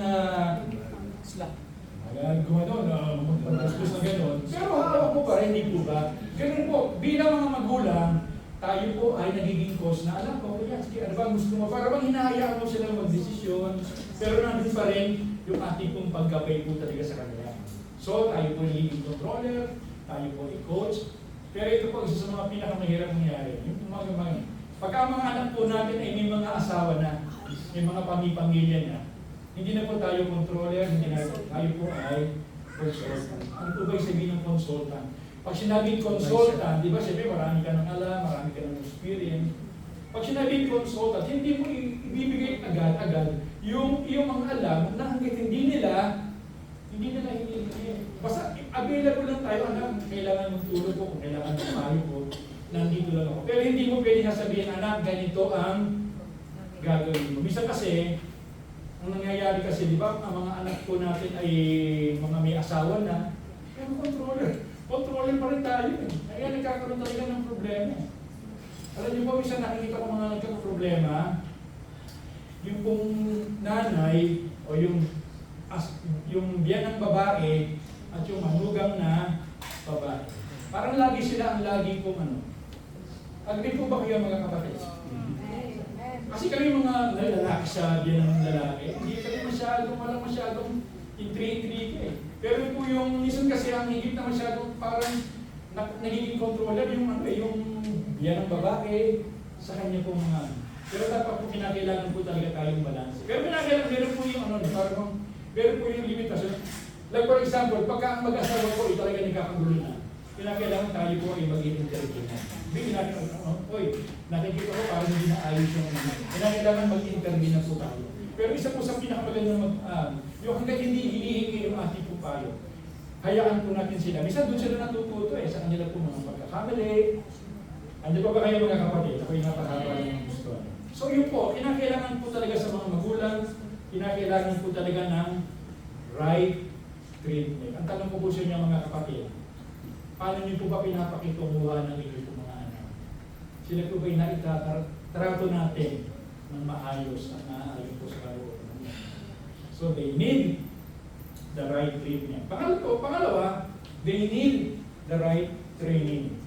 gumano na magpapastos na gano'n. Pero hawak mo pa rin, hindi po ba? Ganun po, bilang mga magulang, tayo po ay nagiging coach na alam ko, kaya sige, ano ba gusto mo? Para bang hinahayaan mo silang mag-desisyon, pero nandun pa rin yung ating pong pagkabay po talaga sa kanila. So, tayo po nagiging controller, tayo po ay coach, pero ito po isa sa mga pinakamahirap nangyari. Yung mga Pagka ang mga anak po natin ay may mga asawa na, may mga pamilya na, hindi na po tayo controller, hindi na tayo po ay consultant. Ano po ba yung sabihin ng consultant? Pag sinabing consultant, di ba, sabi marami ka ng alam, marami ka ng experience. Pag sinabing consultant, hindi mo ibibigay agad-agad yung mga alam na hanggat hindi nila basta available lang tayo, anak, kailangan mong tulog ko, kung kailangan mong payo ko, nandito lang ako. Pero hindi mo pwede sabihin, anak, ganito ang gagawin mo. Bisa kasi, ang nangyayari kasi, di ba, ang mga anak po natin ay mga may asawa na, pero controller pa rin tayo. Kaya nagkakaroon talaga ng problema. Alam niyo po, minsan nakikita ko mga nagkakaproblema, yung pong nanay o yung biyan ng babae at yung manugang na babae. Parang lagi sila ang lagi pong Agree po ba kayo mga kapatid? Kasi kami mga lalaki sa biyan ng lalaki, hindi kami walang masyadong intri-intri eh. Pero po yung minsan kasi ang higit na masyadong parang nagiging controller yung biyan ng babae sa kanya po mga Pero dapat po kinakailangan po talaga tayong balance. Pero meron po yung meron po yung limitasyon. Like for example, pagka ang mag-asawa po ay talaga nagkakagulo na, kinakailangan tayo po ay mag-interview na. Hindi nakikita ko parang hindi na ayos yung kinakailangan mag-interview na po tayo. Pero isa po sa pinakamagandang yung hanggang hindi hinihingi yung ating po tayo, hayaan po natin sila. Minsan doon sila natututo sa kanila po mga pagkakamali. Andiyan pa ba kayo mga kapatid? Ako yung napakahaba ng gusto. So yun po, kinakailangan po talaga sa mga magulang, kinakailangan po talaga ng right treatment. Ang tanong ko po sa inyo mga kapatid, paano niyo po ba pinapakitunguhan ng inyong po mga anak? Sila po ba yung naitatrato natin ng maayos at naaayon po sa kalooban? So they need the right treatment. Pangalawa, they need the right training.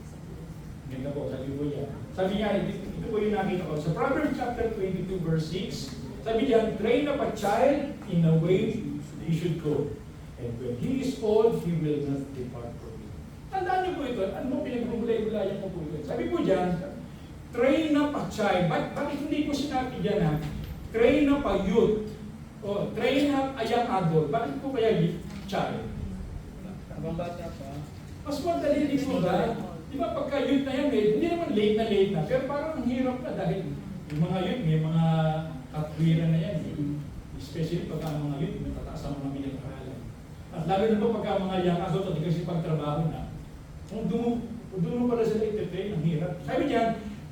Ganda po, sabi po yan. Sabi niya, ito po yung nakita ko. Sa Proverbs chapter 22 verse 6, sabi niya, train up a child in a way he should go. And when he is old, he will not depart from it. Tandaan niyo po ito. Ano mo pinag-gulay-gulayan ko po ito? Sabi po dyan, train up a child. Bakit hindi ko sinabi dyan train up a youth. O train up a young adult. Bakit po kaya child? Habang bata pa. Mas madali din po ba? Di ba pagka youth na yan, hindi naman late na, pero parang ang hirap na dahil yung mga youth, may mga katwiran na yan. Especially pagka ang mga youth, may tataas ang mga minag-aralan. At lalo na po pagka mga young adult at kasi pagtrabaho na, kung doon mo pala sila iti-train, ang hirap. Sabi diyan,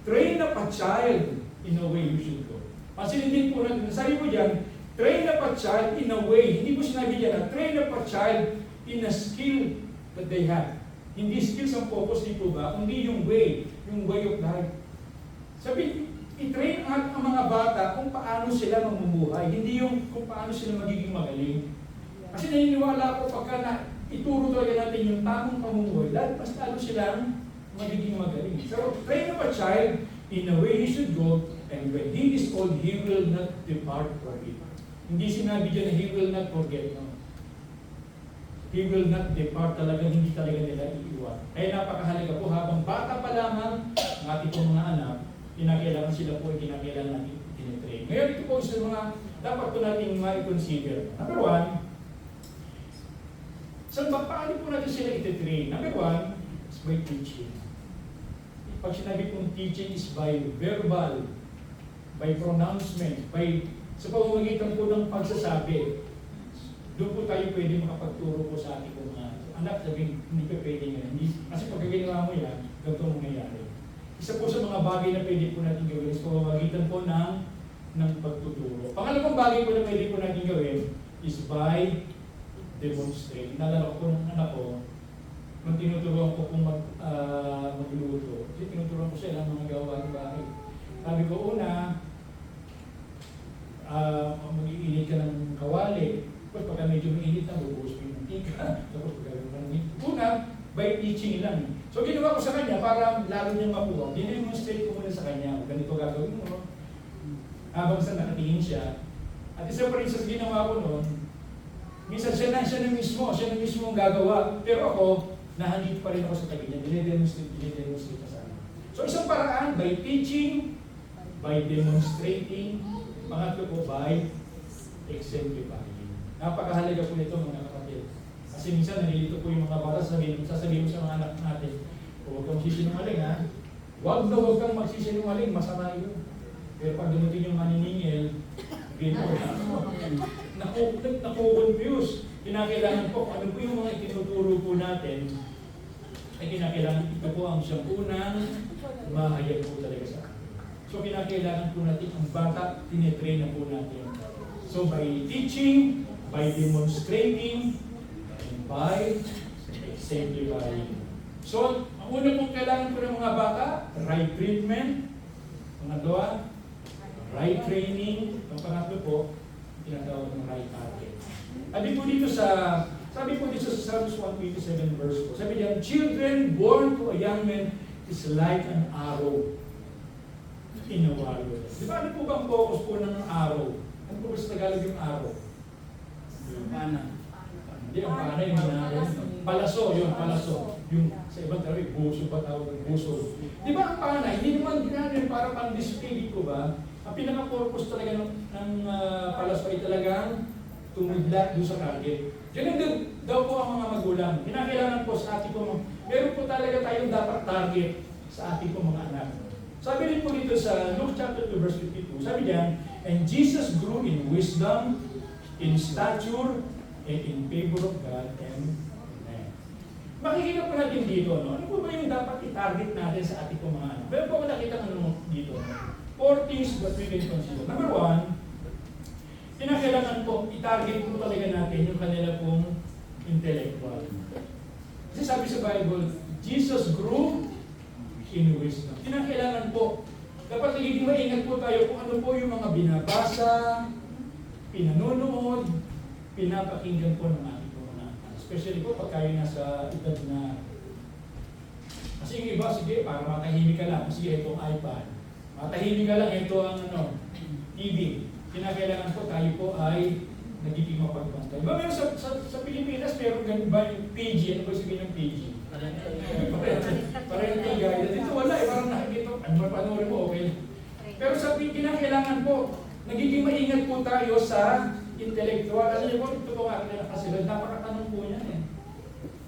train up a child in a way you should go. Pansinin po natin, sabi po diyan, train up a child in a way, hindi po sinabi diyan, train up a child in a skill that they have. Hindi skills ang focus din po ba, kundi yung way of life. Sabi, i-train ang mga bata kung paano sila mamumuhay, hindi yung kung paano sila magiging magaling. Kasi naniniwala ko pagka ituro talaga natin yung tamang pamumuhay, mas lalo silang magiging magaling. So, train up a child in a way he should go, and when he is old, he will not depart from it. Hindi sinabi dyan na he will not forget, no? He will not depart talaga, hindi talaga nila iiwan. Kaya napakahalaga po, habang bata pa lamang ang ating pong mga anak, kinakailangan sila po, kinakailangan natin tinitrain. Ngayon, ito po sa mga dapat po natin ma-consider. Number one, paano po natin sila ititrain? Number one, is by teaching. Pag sinabi pong teaching is by verbal, by pronouncement, sa pamamagitan po ng pagsasabi. Doon po tayo pwede makapagturo po sa ating mga anak, sabihin, hindi pa pwede nga. Kasi pag ginawa mo yan, ganito mangyayari. Isa po sa mga bagay na pwede po natin gawin is pamamagitan po ng pagtuturo. Pangalawang bagay po na pwede po natin gawin is by demonstrate. Nalala ko po ng anak ko, nung tinuturuan ko kung magluto, kasi tinuturuan ko sila mga gawain bahay. Sabi ko, una, mag-iinit ka ng kawali. Tapos pagka medyo mainit na, bubuhos mo yung mantika. Tapos pagkagawin mo ng una, by teaching lang. So ginawa ko sa kanya para lalo niyang makuha. Dinemonstrate ko muna sa kanya, ganito gagawin mo. Habang sa nakatingin siya. At isa pa rin sa ginawa ko noon, minsan siya na mismo ang gagawa. Pero ako, nahandito pa rin ako sa tabi niya. Dinedemonstrate ka sa akin. So isang paraan, by teaching, by demonstrating. Pangatlo po, by exemplifying. Napakahalaga po nito mga kapatid. Kasi minsan nalilito po yung mga bata, sasabihin mo sa mga anak natin, huwag kang magsisinungaling ha. Huwag kang magsisinungaling, masama yun. Pero pag dumating yung maniningil, naku-confuse. Kinakailangan po, ano po yung mga itinuturo po natin, ay kinakailangan ito po ang siyang unang mahayag po talaga sa atin. So kinakailangan po natin ang bata, tinetrain na po natin. So by teaching, by demonstrating, and by exemplifying. So, ang una pong kailangan po ng mga bata, right treatment. Pangalawa, right training. Ang pangatlo po, tinatawag ng right target. Sabi po dito sa Psalms 127 verse 4, sabi diyan, children born to a young man is like an arrow in a warrior. Di ba ano po bang focus po ng arrow? Ano po ba sa Tagalog yung arrow? Yung pana. Hindi, ang pana yung manalo. Palaso, yung palaso. Yung sa ibang tawag, buso ba tawag ng buso. Di ba ang pana, hindi naman ginagawa para pang-display ko ba? Ang pinaka-purpose talaga ng palaso ay talagang tumugla doon sa target. Ganun din daw po ang mga magulang. Kinakailangan po sa ating po, meron po talaga tayong dapat target sa ating po mga anak. Sabi rin po dito sa Luke chapter 2 verse 52, sabi diyan, and Jesus grew in wisdom, in stature, and in favor of God and man. Makikita po natin dito, no? Ano po ba yung dapat i-target natin sa ating po mga anak? Meron po ako nakita dito, no? 4 things that we can consider. Number 1, kinakailangan po, i-target po talaga natin yung kanila pong intellectual. Kasi sabi sa Bible, Jesus grew in wisdom. Kinakailangan po, dapat nagiging maingat po tayo kung ano po yung mga binabasa, pinanonood, pinapakinggan po ng ating mga anak. Especially po pag kayo nasa edad na, kasi yung iba, sige, para matahimik ka lang, sige, itong iPad. Matahimik ka lang, ito ang TV. Kinakailangan po tayo po ay nagiging mapagbantay. Ba meron sa Pilipinas, meron ganun ba yung PG? Ano ba sabihin ng PG? Parental guidance. Dito wala eh, parang nakikita, ano ba panoorin mo, okay? Pero sa kinakailangan po, nagiging maingat po tayo sa intellectual. Alam niyo po, ito po nga akin nakasilad, napakatanong po niyan eh.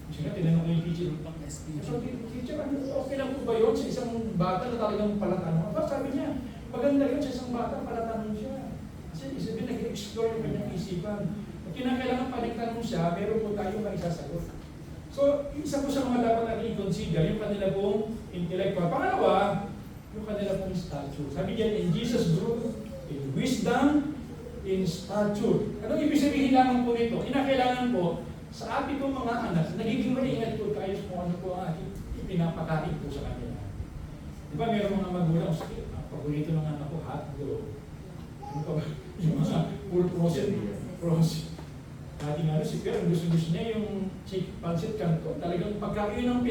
Sige, tinanong ko yung teacher. So, teacher, okay lang po ba yun sa isang bata na talagang palatanong? Aba, sabi niya, maganda yun sa isang bata, palatanong siya. Kasi isabihin, nag-explore yung kanyang isipan. At kinakailangan paligtanong siya, meron po tayo may isasagot. So, isa po sa mga dapat natin i-consider, yung kanila pong intellectual. Pangalawa, yung kanila pong stature. Sabi diyan, in Jesus grew in wisdom, in stature. Anong ibig sabihin lamang po nito? Kinakailangan po, sa ating pong mga anak, nagiging maingat po tayo kung ano po ang ating ipinapakain po sa kanila. Di ba, meron mga magulang, sige, ang paborito ng anak ko, hotdog. Yung mga full process. Dati nga rin si Pero, gusto niya yung pancit canton. Talagang pagkain ng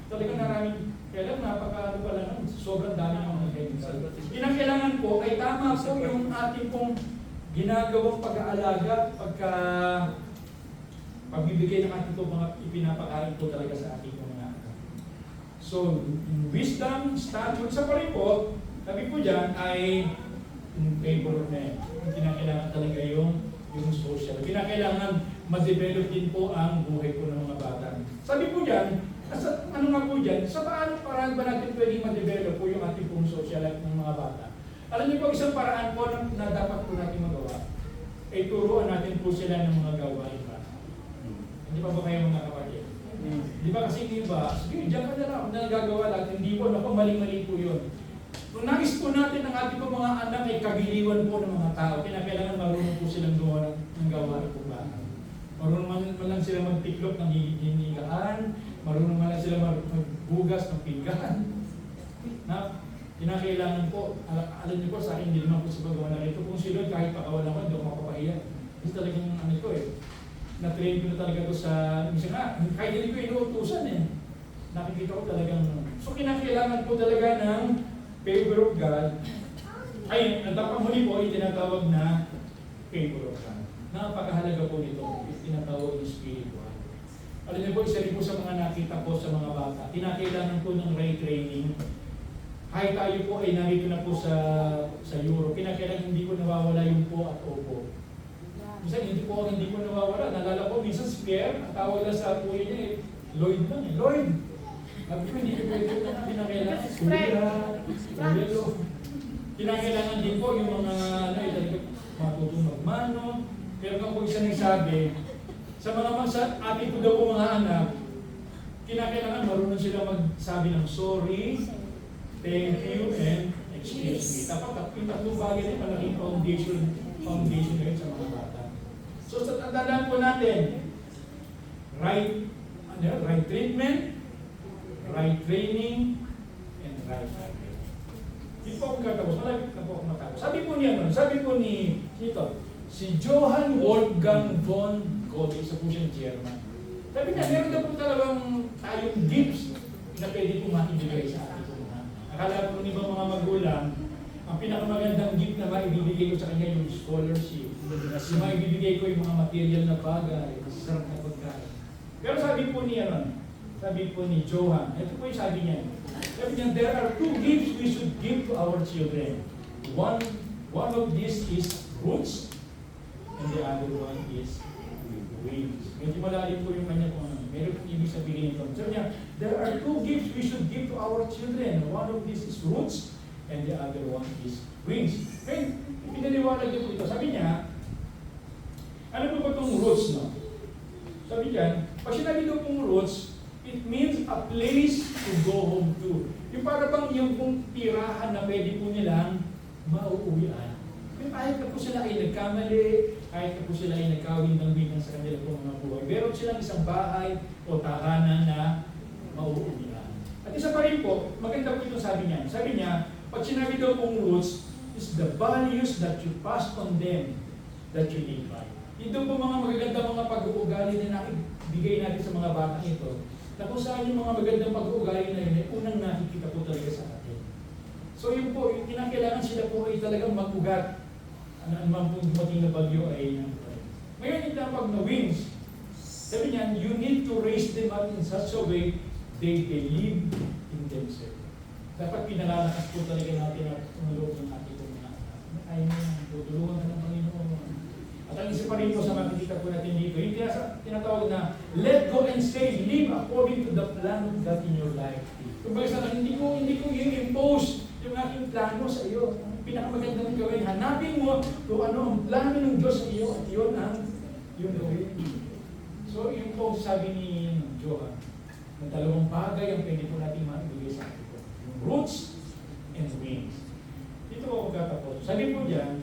talagang naraming, kaya lang napaka, sobrang dami ng mga chemical. Kinakailangan po, ay tama po yung ating pong ginagawang pag-aalaga, pagbibigay ng ating po mga ipinapakain po talaga sa ating mga anak. So, wisdom, stature, sa pa rin po, sabi po dyan ay in favor of men. Kinakailangan talaga yung social. Kinakailangan ma-develop din po ang buhay po ng mga bata. Sabi po dyan, ano nga po dyan, sa paraan ba natin pwedeng ma-develop po yung ating pong social life ng mga bata? Alam niyo po, isang paraan po na dapat po natin magawa, ay turuan natin po sila ng mga gawain ba? Hindi pa ba kayo mga kapatid? Di ba kasi iba, sige, dyan ka na lang, nagagawa lang, hindi po, naku, mali-mali po yun. Kung nais po natin ang ating po mga anak ay kagiliwan po ng mga tao, kinakailangan marunong po silang gawa ng gawain po ba? Marunong man lang sila magtiklop ng hinigaan, marunong man lang sila magbugas ng pinggan. Na, kinakailangan po, alam niyo po sa akin, hindi naman po sa paggawa na ito. Kung sila kahit pakawalan ko, hindi ako mapapahiya. Kasi talagang ano ko eh, na-train ko na talaga ito sa, minsan nga, kahit hindi ko inuutusan eh. Nakikita ko talagang, so kinakailangan po talaga ng favor of God. Ay, ang huli po ay tinatawag na favor of God. Napakahalaga po nito, tinatawag yung spiritual. Alam niyo po, isa rin po sa mga nakita ko sa mga bata, kinakailangan po ng right training kahit tayo po ay narito na po sa Europe, kinakailangan hindi ko nawawala yung po at opo. Minsan hindi ko nawawala. Nalala ko, minsan si Pierre, ang tawag lang sa kuya niya eh, Lloyd lang eh. Lloyd! Sabi ko, hindi ko pwede na kinakailangan. Kuya Lo. Kinakailangan din po yung mga, matutong magmano. Pero kung po isa nagsabi, sa atin po daw po mga anak, kinakailangan marunong sila magsabi ng sorry, thank you, and excuse me. Dapat yung tatlong bagay na malaking foundation na sa mga bata. So sa tandaan po natin, right treatment, right training, and right habit. Hindi po ako katapos, malapit na po ako matapos. Sabi po ni si Johann Wolfgang von Goethe, isa po siyang German. Sabi niya, meron na po talagang tayong gifts na pwede po maibigay sa ating mga. Akala po ni ba mga magulang, ang pinakamagandang gift na maibibigay ko sa kanya yung scholarship. Yung maibibigay ko yung mga material na bagay, masasarap na pagkain. Pero sabi po ni Johann, ito po yung sabi niya. Sabi niya, there are two gifts we should give to our children. One of these is roots, and the other one is wings. Medyo malalim po yung kanya kung ano. Meron pong ibig sabihin ito. Sabi niya, there are two gifts we should give to our children. One of these is roots, and the other one is wings. Kaya, pinaliwanag niya po ito. Sabi niya, ano po ba itong roots, no? Sabi niya, pag sinabi daw pong roots, it means a place to go home to. Yung para bang yung pong tirahan na pwede po nilang mauuwian. Yung kahit na po sila ay nagkamali, kahit na po sila ay nagkawin-win sa kanila po mga buhay, meron silang isang bahay o tahanan na mauuwian. At isa pa rin po, maganda po itong sabi niya. Sabi niya, pag sinabi daw pong roots, is the values that you pass on them that you live by. Ito po mga magagandang mga pag-uugali na bigay natin sa mga batang ito, na kung saan yung mga magandang pag-uugali na yun ay unang nakikita po talaga sa atin. So yun po, yung kinakailangan sila po ay talagang mag-ugat. Ano naman po dumating na bagyo ay ngayon yung pag na wings, sabi niyan, you need to raise them up in such a way they believe in themselves. Dapat pinalalakas po talaga natin at tumulong ng ating mga anak. Ayaw mo yan, tutulungan ka ng Panginoon. At ang isa pa rin po sa makikita po natin dito, yung tinatawag na, let go and say, live according to the plan of God in your life. Kung baga sa hindi ko i-impose yung aking plano sa iyo. Ang pinakamagandang gawin, hanapin mo kung ano ang plano ng Diyos sa iyo at yun ang yung gawin. So yun po sabi ni Johann, ng dalawang bagay ang pwede po natin maibigay sa atin. Yung roots and wings. Dito ako magkatapos. Sabi po dyan,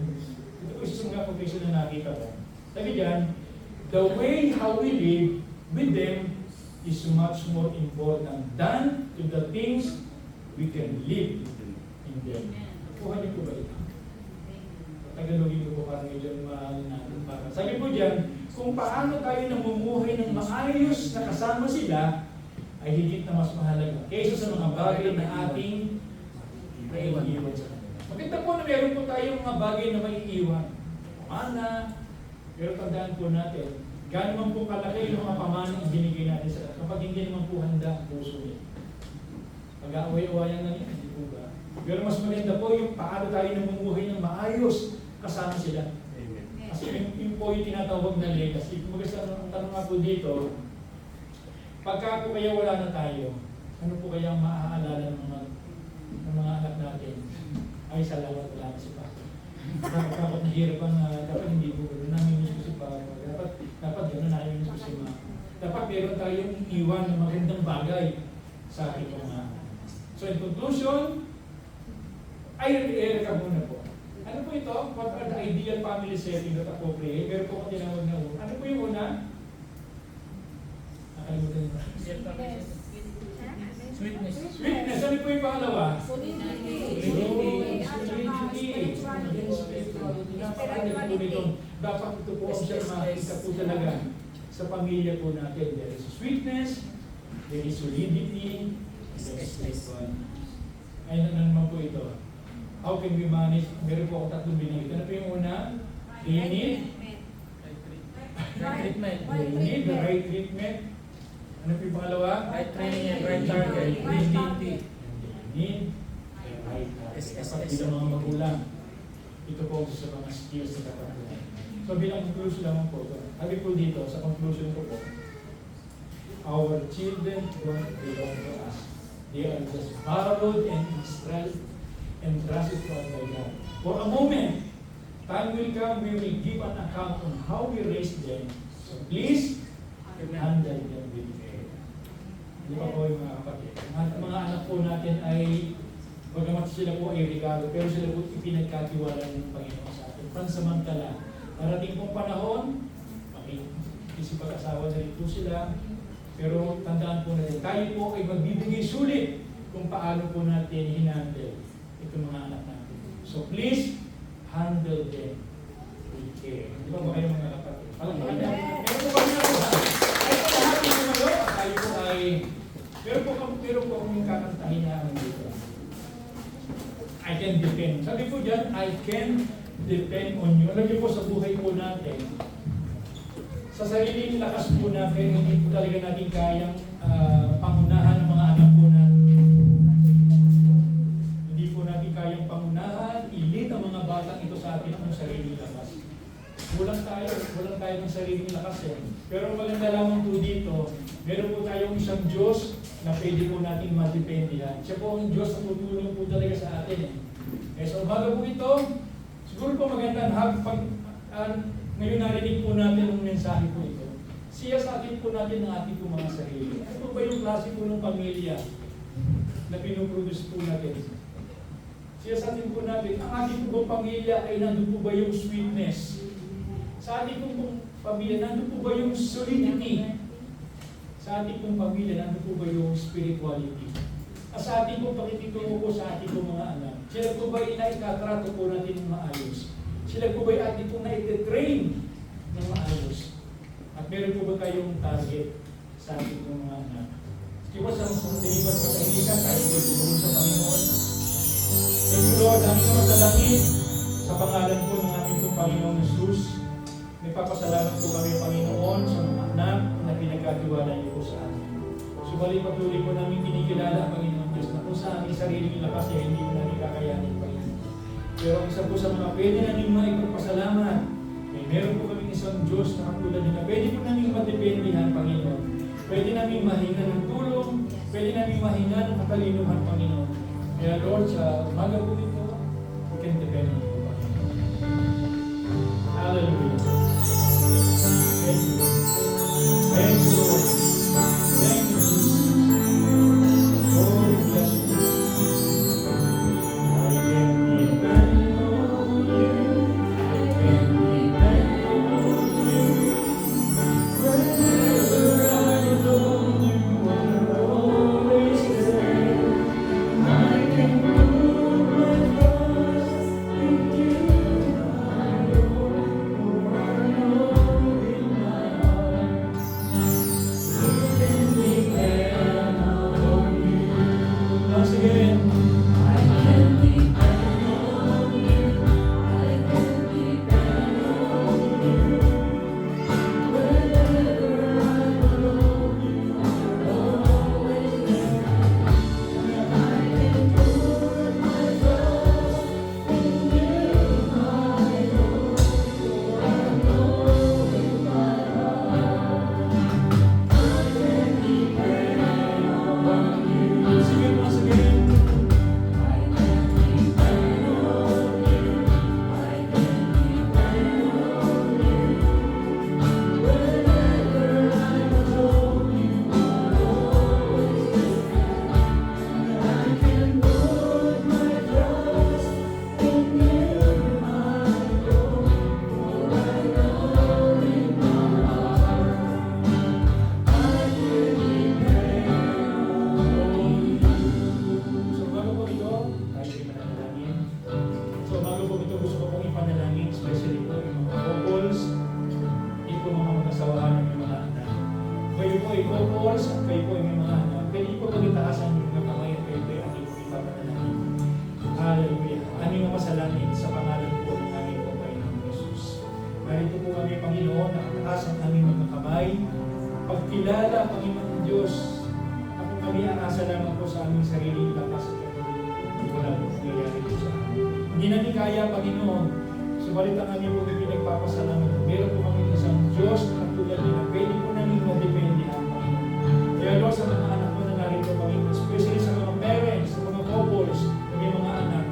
ito po isang nga pag-iso na nakita ko. Sabi dyan, the way how we live with them is much more important than to the things we can live in them. Kuha niyo po ba ito? Tagalogin ko po parang medyo para. Sabi po dyan, kung paano tayo namumuhay ng maayos na kasama sila, ay higit na mas mahalaga kaysa sa mga bagay na ating naiiwan sa kanila. Maganda po na meron po tayong mga bagay na maiiwan. Pamana, pero tandaan po natin, gano'n man po kalaki yung mga pamana ang binigay natin sa kanila kapag hindi naman po handa ang puso niya. Pag-aaway-awayan na niya, hindi po ba? Pero mas maganda po yung paano tayo namumuhay ng maayos kasama sila. Kasi yung po yung tinatawag na legacy. Kung ang tanong nga po dito, pagka po kaya wala na tayo, ano po kaya ang maaalala ng mga anak natin? Ay, salamat, wala na si Papa. Dapat nahirapan na, dapat hindi po, namimiss ko si Papa. Dapat gano'n namimiss ko si Mama. Dapat meron tayong iwan ng magandang bagay sa ating mga. So in conclusion, ay i-recap muna po. Ano po ito? What are the ideal family setting that appropriate? Pero po kung tinawag na una. Ano po yung una? Nakalimutan nyo. Sweetness. Sweetness. Ano po yung pangalawa? Dapat ito po ang siya makita po talaga sa pamilya po natin. There is sweetness, there is solidity, there is this one. Ay, ano naman po ito? How can we manage? Meron po ako tatlong binigit. Ano po yung una? They need the right treatment. Ano po yung pangalawa? Right training and right target. They need the kahit dapat bilang mga magulang. Ito po sa mga skills na dapat po. So bilang conclusion naman po, sabi po dito, sa conclusion ko po, our children don't belong to us. They are just borrowed and entrusted to us by God. For a moment, time will come, we will give an account on how we raised them. So please, handle them with care. Di ba po yung mga kapatid? Ang mga anak po natin ay, bagamat sila po ay regalo, pero sila po ipinagkatiwala ng Panginoon sa atin. Pansamantala, darating pong panahon, makikisipag-asawa na rin po sila, pero tandaan po natin, tayo po ay magbibigay sulit kung paano po natin hinandle itong mga anak natin. So please, handle them with care. Di ba kayo mga kapatid? Palangkaan natin. Pero po kami na po ha. Ay po lahat po kayo. Tayo po ay... Pero po kung kakantahin namin dito. I can depend. Sabi po dyan, I can depend on you. Alam niyo po sa buhay po natin, sa sariling lakas po natin, hindi po talaga natin kayang pangunahan ng mga anak po natin. Hindi po natin kayang pangunahan, ilit ang mga batang ito sa atin ng sariling lakas. Kulang tayo ng sariling lakas eh. Pero maganda lamang po dito, meron po tayong isang Diyos na pwede po natin madependihan. Siya po ang Diyos na tutulong po talaga sa atin eh. Sa umaga po ito, siguro po maganda ngayon narinig po natin ang mensahe po ito. Siya sa atin po natin ang ating po mga sarili. Ano po ba yung klase po ng pamilya na pinuproduce po natin? Siya sa atin po natin, ang ating po pamilya ay nandun po ba yung sweetness? Sa ating pong pamilya, nandun po ba yung solidity? Sa ating pong pamilya, nandun po ba yung spirituality? At sa ating pong pakikitungo po sa ating pong mga anak, sila po ba ikatrato po natin ng maayos? Sila po ba'y ating pong na-train ng maayos? At meron po ba kayong target sa ating pong mga anak? Di ba sa tinipad pa sa hindi ka, kahit ko tulong sa Panginoon? Thank you Lord, aming naman sa langit, sa pangalan po ng aming pong Panginoong Jesus, may papasalamat po kami Panginoon sa mga anak na pinagkatiwala niyo po sa amin. Subalit patuloy po namin kinikilala ang Panginoon Diyos na kung sa aming sariling lakas ay hindi mo namin kakayanin Panginoon. Pero ang isa po sa mga pwede namin maipagpasalamat, ay meron po kaming isang Diyos na katulad nila. Pwede po namin madependihan, Panginoon. Pwede namin mahinga ng tulong, pwede namin mahinga ng katalinuhan, Panginoon. Kaya Lord, sa umaga po ito, we can depend on you, Panginoon. Hallelujah. Thank you. Thank you, Lord. Thank you, Jesus. Oh, we bless you. Pagkilala, Panginoon Diyos, ako kami ang asa lamang po sa aming sarili lakas at pagpapala po nangyayari po sa amin. Hindi namin kaya, Panginoon, subalit ang aming po pinagpapasalamat. Meron po kami isang Diyos na katulad nila. Pwede po namin madepende ang Panginoon. Kaya Lord, sa mga anak ko na narito, Panginoon, especially sa mga parents, sa mga couples, na may mga anak,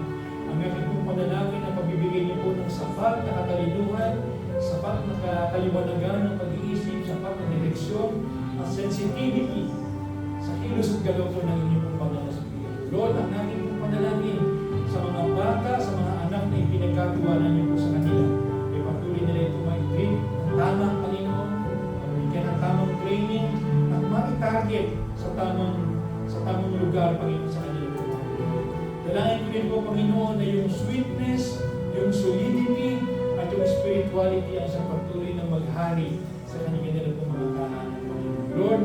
ang aming pong panalangin na pagbibigay niyo po ng sapat na katalinuhan, sapat na kaliwanagan ng pag-iisip, sapat na direksyon, at sensitivity sa kilos at galaw po ng inyong pong banal na Espiritu. Lord, ang aming pong panalangin sa mga bata, sa mga anak na ipinagkatiwala niyo po sa kanila, ay patuloy nila ito ma-equip ng tamang Panginoon, mabigyan ng tamang training, at ma-target sa tamang lugar, Panginoon, sa kanila po. Dalangin ko din po, Panginoon, na yung sweetness, yung solidity, at yung spirituality ang isang patuloy na maghari sa kanila po mga tahanan, Panginoon. Lord,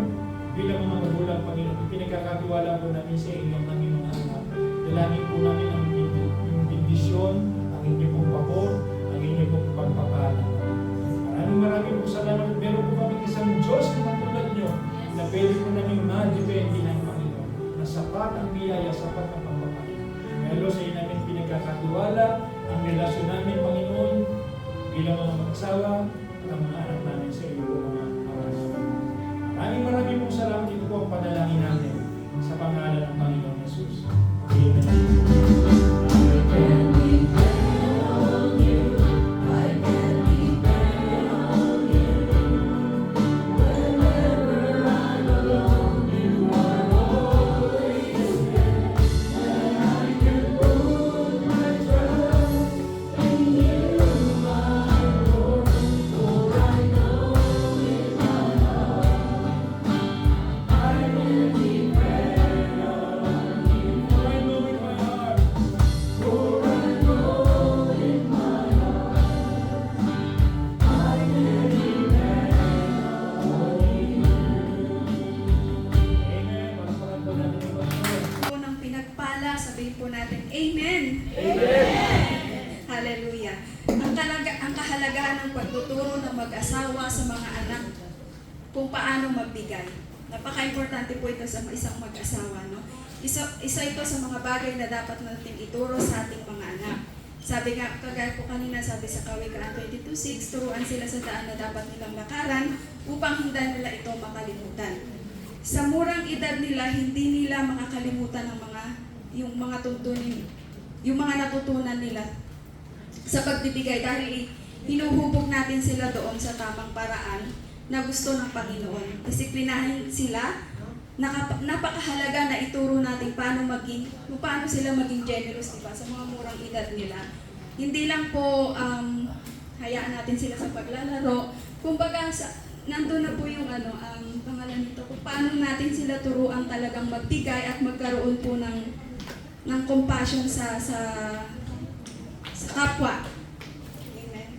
bilang mga magulang, Panginoon, pinagkakatiwala po namin sa inyong aming mga anak. Dalangin po namin ang yung bendisyon, ang inyong pong pabor, ang inyong pong pagpapala. Maraming po salamat. Meron po kami isang Diyos na katulad nyo na pwede po namin ma-depende ng Panginoon. Na sapat ang biyaya, sapat ang pagpapala. Kaya Lord, sa inyo namin pinagkakatiwala ang relasyon namin, Panginoon, bilang mga mag-asawa at ang mga anak namin sa iyo, mga oras. Maraming pong salamat. Ito po ang panalangin namin sa pangalan ng Panginoon Jesus. Amen. Po ng pinagpala, sabihin po natin, Amen! Hallelujah! Ang kahalagahan ng pagtuturo ng mag-asawa sa mga anak kung paano magbigay. Napaka-importante po ito sa isang mag-asawa. No? Isa ito sa mga bagay na dapat natin ituro sa ating mga anak. Sabi nga, kagaya po kanina, sabi sa Kawikaan 22:6, turuan sila sa daan na dapat nilang lakaran upang hindi nila ito makalimutan. Sa murang edad nila, hindi nila makakalimutan ang yung mga natutunan nila sa pagbibigay dahil hinuhubog natin sila doon sa tamang paraan na gusto ng Panginoon. Disiplinahin sila, napakahalaga na ituro natin paano sila maging generous, diba, sa mga murang edad nila. Hindi lang po hayaan natin sila sa paglalaro. Kumbaga, nandun na po yung pangalan nito, kung paano natin sila turuan talagang magbigay at magkaroon po ng compassion sa kapwa. Amen.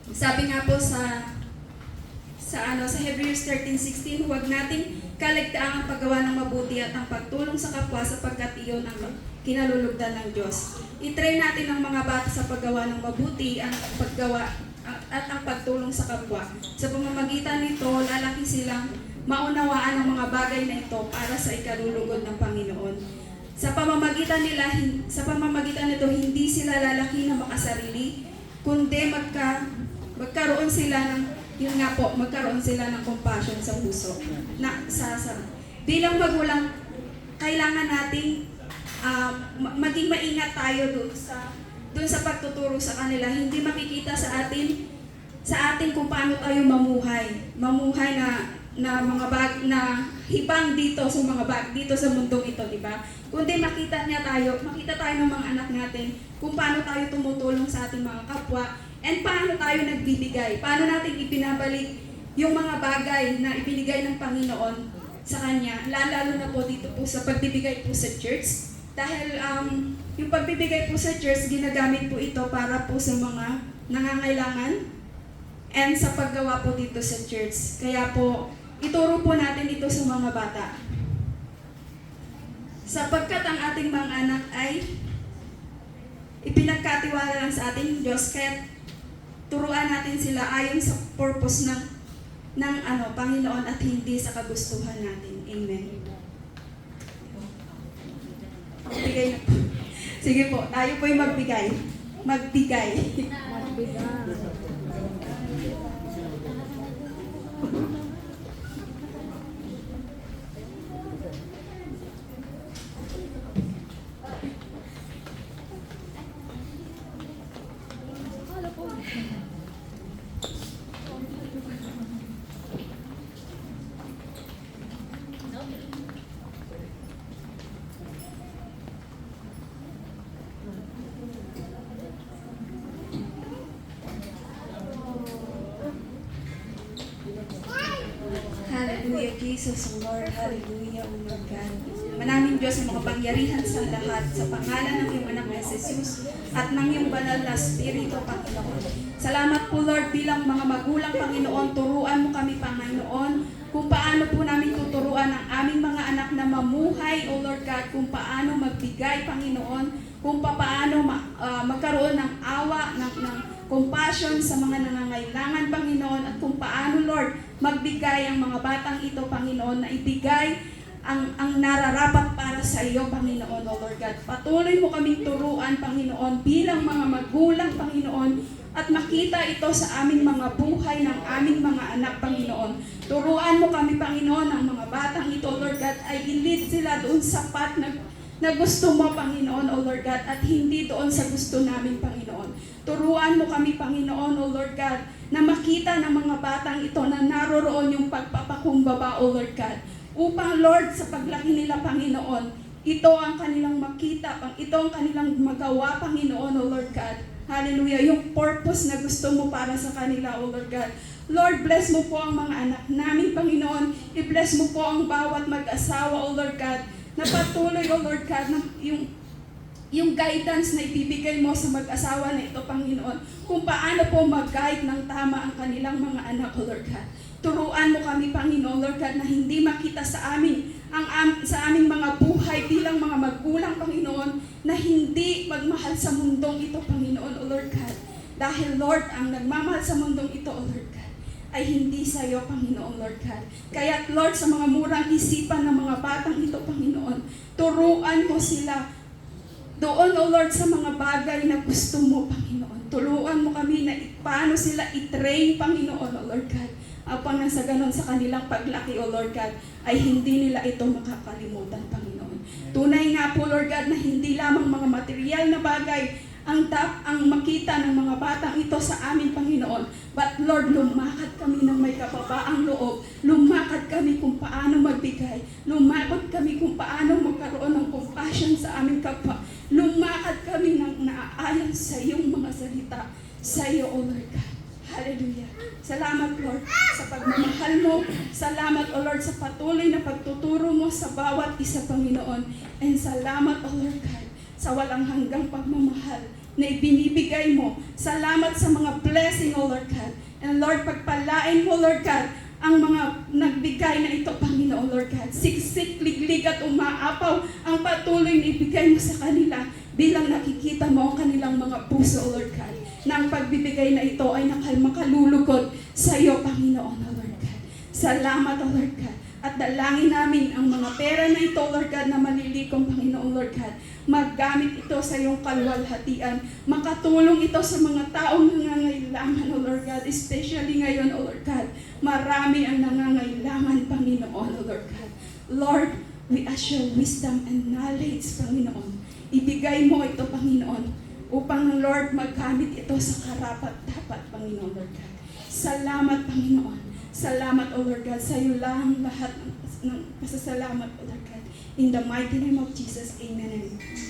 Sabi nga po sa Hebrews 13:16, huwag nating kaligtaan ang paggawa ng mabuti at ang pagtulong sa kapwa sapagkat iyon ang kinalulugdan ng Diyos. I-train natin ang mga bata sa paggawa ng mabuti at ang pagtulong sa kapwa. Sa pamamagitan nito, lalaki silang maunawaan ang mga bagay na ito para sa ikalulugod ng Panginoon. Sa pamamagitan nito, hindi sila lalaki na makasarili, kundi magkaroon sila ng compassion sa puso. Bilang magulang, kailangan nating maging maingat tayo doon sa pagtuturo sa kanila. Hindi makikita sa atin kung paano tayo mamuhay na mga na hibang dito sa mga dito sa mundong ito, di ba? Kundi makita tayo ng mga anak natin kung paano tayo tumutulong sa ating mga kapwa and paano tayo nagbibigay. Paano natin ipinabalik yung mga bagay na ibinigay ng Panginoon sa Kanya, lalo na po dito po sa pagbibigay po sa church. Dahil yung pagbibigay po sa church, ginagamit po ito para po sa mga nangangailangan and sa paggawa po dito sa church. Kaya po, ituro po natin ito sa mga bata. Sapagkat ang ating mga anak ay ipinagkatiwala lang sa ating Diyos, kaya turuan natin sila ayon sa purpose ng Panginoon at hindi sa kagustuhan natin. Amen. Magbigay na po. Sige po, tayo po yung magbigay. Magbigay. Hallelujah, Jesus, O Lord. Hallelujah, O Lord God. Manaming Diyos ang makapangyarihan sa lahat, sa pangalan ng iyong anak na Jesus at ng iyong banal na Espiritu, Panginoon. Salamat po, Lord, bilang mga magulang, Panginoon. Turuan mo kami, Panginoon, kung paano po namin tuturuan ang aming mga anak na mamuhay, O Lord God, kung paano magbigay, Panginoon, kung paano magkaroon ng awa, ng compassion sa mga nangangailangan, Panginoon, at kung paano, Lord, magbigay ang mga batang ito, Panginoon, na ibigay ang nararapat para sa iyo, Panginoon, O Lord God. Patuloy mo kaming turuan, Panginoon, bilang mga magulang, Panginoon, at makita ito sa aming mga buhay ng aming mga anak, Panginoon. Turuan mo kami, Panginoon, ang mga batang ito, Lord God, ay i-lead sila doon sa path na gusto mo, Panginoon, O Lord God, at hindi doon sa gusto namin, Panginoon. Turuan mo kami, Panginoon, O Lord God, na makita ng mga batang ito na naroroon yung pagpapakumbaba, O Lord God. Upang, Lord, sa paglaki nila, Panginoon, ito ang kanilang makita, ito ang kanilang magawa, Panginoon, O Lord God. Hallelujah. Yung purpose na gusto mo para sa kanila, O Lord God. Lord, bless mo po ang mga anak namin, Panginoon. I-bless mo po ang bawat mag-asawa, O Lord God, na patuloy, O Lord God, na yung guidance na ibibigay mo sa mag-asawa na ito, Panginoon, kung paano po mag-guide ng tama ang kanilang mga anak, O Lord God. Turuan mo kami, Panginoon, Lord God, na hindi makita sa amin, sa aming mga buhay bilang mga magulang, Panginoon, na hindi magmahal sa mundong ito, Panginoon, O Lord God. Dahil, Lord, ang nagmamahal sa mundong ito, O Lord God, ay hindi sa iyo, Panginoon, Lord God. Kaya, Lord, sa mga murang isipan ng mga batang ito, Panginoon, turuan mo sila doon, O Lord, sa mga bagay na gusto mo, Panginoon. Turuan mo kami na paano sila i-train, Panginoon, O Lord God. Upang nang sa ganon sa kanilang paglaki, O Lord God, ay hindi nila ito makakalimutan, Panginoon. Tunay nga po, Lord God, na hindi lamang mga material na bagay ang makita ng mga batang ito sa amin, Panginoon. But Lord, lumakad kami ng may kababaang loob. Lumakad kami kung paano magbigay. Lumakad kami kung paano magkaroon ng compassion sa aming kapwa. Lumakad kami ng naaayon sa iyong mga salita. Sa iyo, O Lord God. Hallelujah. Salamat, Lord, sa pagmamahal mo. Salamat, O Lord, sa patuloy na pagtuturo mo sa bawat isa, Panginoon. And salamat, O Lord God, sa walang hanggang pagmamahal na ibinibigay mo. Salamat sa mga blessing, O Lord God. And Lord, pagpalain mo, Lord God, ang mga nagbigay na ito, Panginoon, Lord God. Siksik, liglig at umaapaw ang patuloy na ibigay mo sa kanila bilang nakikita mo ang kanilang mga puso, O Lord God, na ang pagbibigay na ito ay makalulugod sa iyo, Panginoon, O Lord God. Salamat, O Lord God. At dalangin namin ang mga pera na ito, Lord God, na malilikom, Panginoon, Lord God. Maggamit ito sa iyong kalwalhatian. Makatulong ito sa mga taong nangangailangan, O Lord God. Especially ngayon, O Lord God. Marami ang nangangailangan, Panginoon, O Lord God. Lord, we ask your wisdom and knowledge, Panginoon. Ibigay mo ito, Panginoon, upang, Lord, magkamit ito sa karapat-dapat, Panginoon, Lord God. Salamat, Panginoon. Salamat, O Lord God. Sa iyo lang lahat ng pasasalamat, O Lord God. In the mighty name of Jesus, Amen and Amen.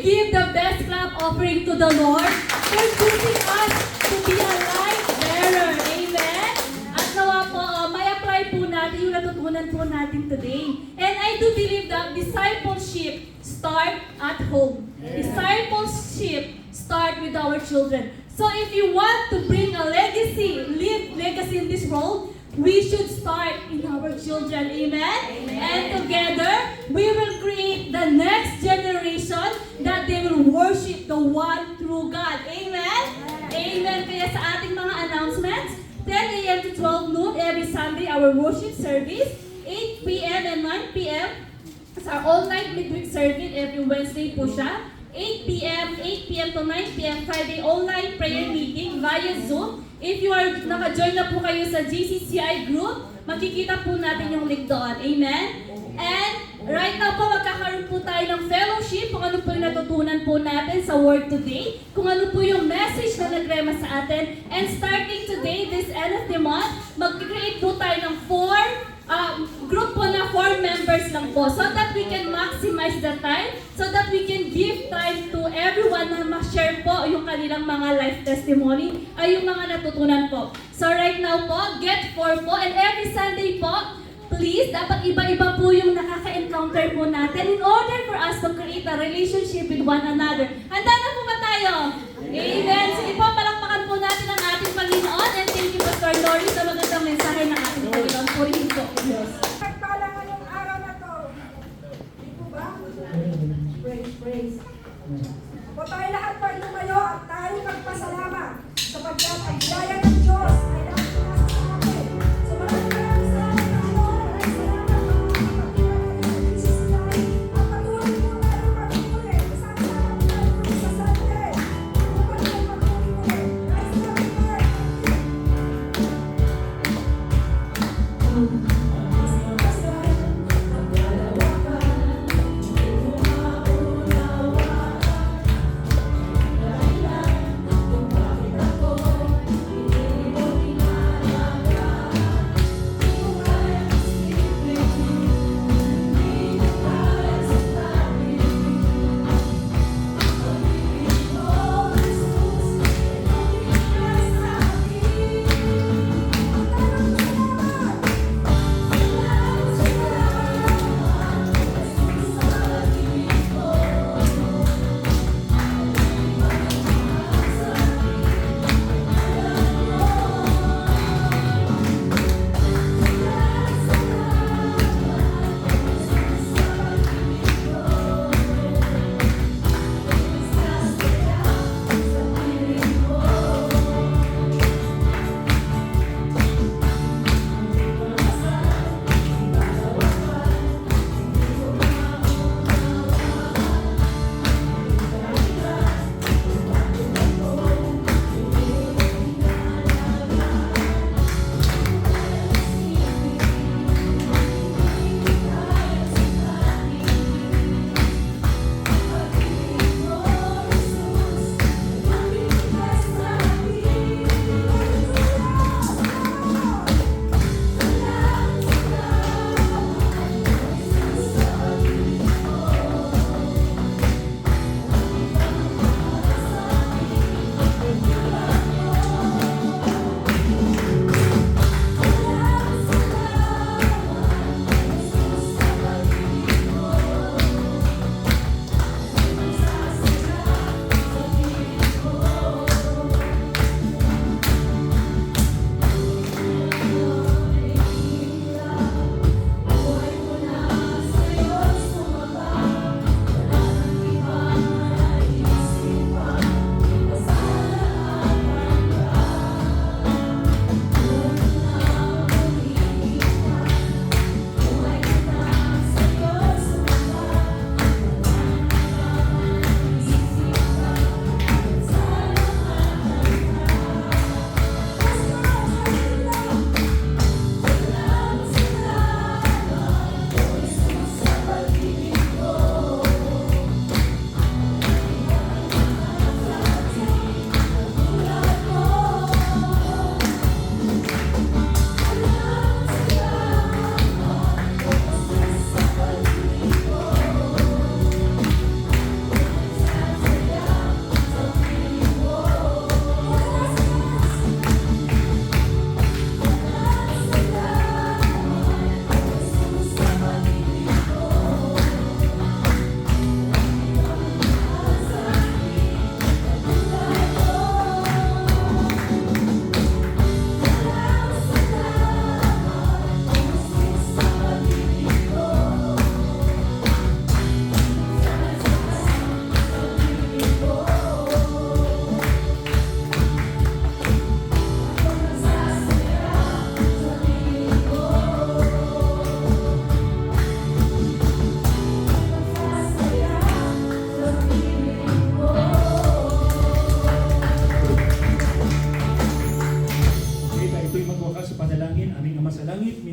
give the best clap offering to the Lord for choosing us to be a light bearer. Amen? At nawa po, may apply po natin yung natutunan po natin today. And I do believe that discipleship start at home. Discipleship start with our children. So if you want to bring a legacy, leave legacy in this world, we should start in our children. Amen? And together, we will create the next generation that they will worship the one true God. Amen? Amen. Kaya sa ating mga announcements, 10 a.m. to 12 noon every Sunday, our worship service. 8 p.m. and 9 p.m. is our all-night midweek service. Every Wednesday po siya. 8 p.m. to 9 p.m. Friday online prayer meeting via Zoom. If you are naka-join na po kayo sa GCCI group, makikita po natin yung link doon. Amen? And right now po, magkakaroon po tayo ng fellowship kung ano po yung natutunan po natin sa Word today, kung ano po yung message na nagrema sa atin. And starting today, this end of the month, mag-create po tayo ng group po na 4 members lang po so that we can maximize the time, so that we can give time to everyone na ma-share po yung kanilang mga life testimony ay yung mga natutunan po. So right now po, get 4 po, and every Sunday po, please, dapat iba-iba po yung nakaka-encounter po natin in order for us to create a relationship with one another. Handa na po ba tayo? Amen! Sige po, palakpakan po natin ang ating Panginoon, and thank you, Pastor Lori, sa magandang mensahe ng ating Panginoon. Purihin po, Diyos. Nagpala ngayong araw na to. Di po ba? Praise. O tayo lahat po ay lumayo at tayo magpasalamat sapagkat ang biyaya ng Diyos ay lahat nasa sa atin. So maraming salamat ng Lord. Maraming salamat mga kapatid sa GCCI. At patuloy po tayo patuloy. Kasama naman tayo sa Sunday. Patuloy po. Maraming salamat, Lord.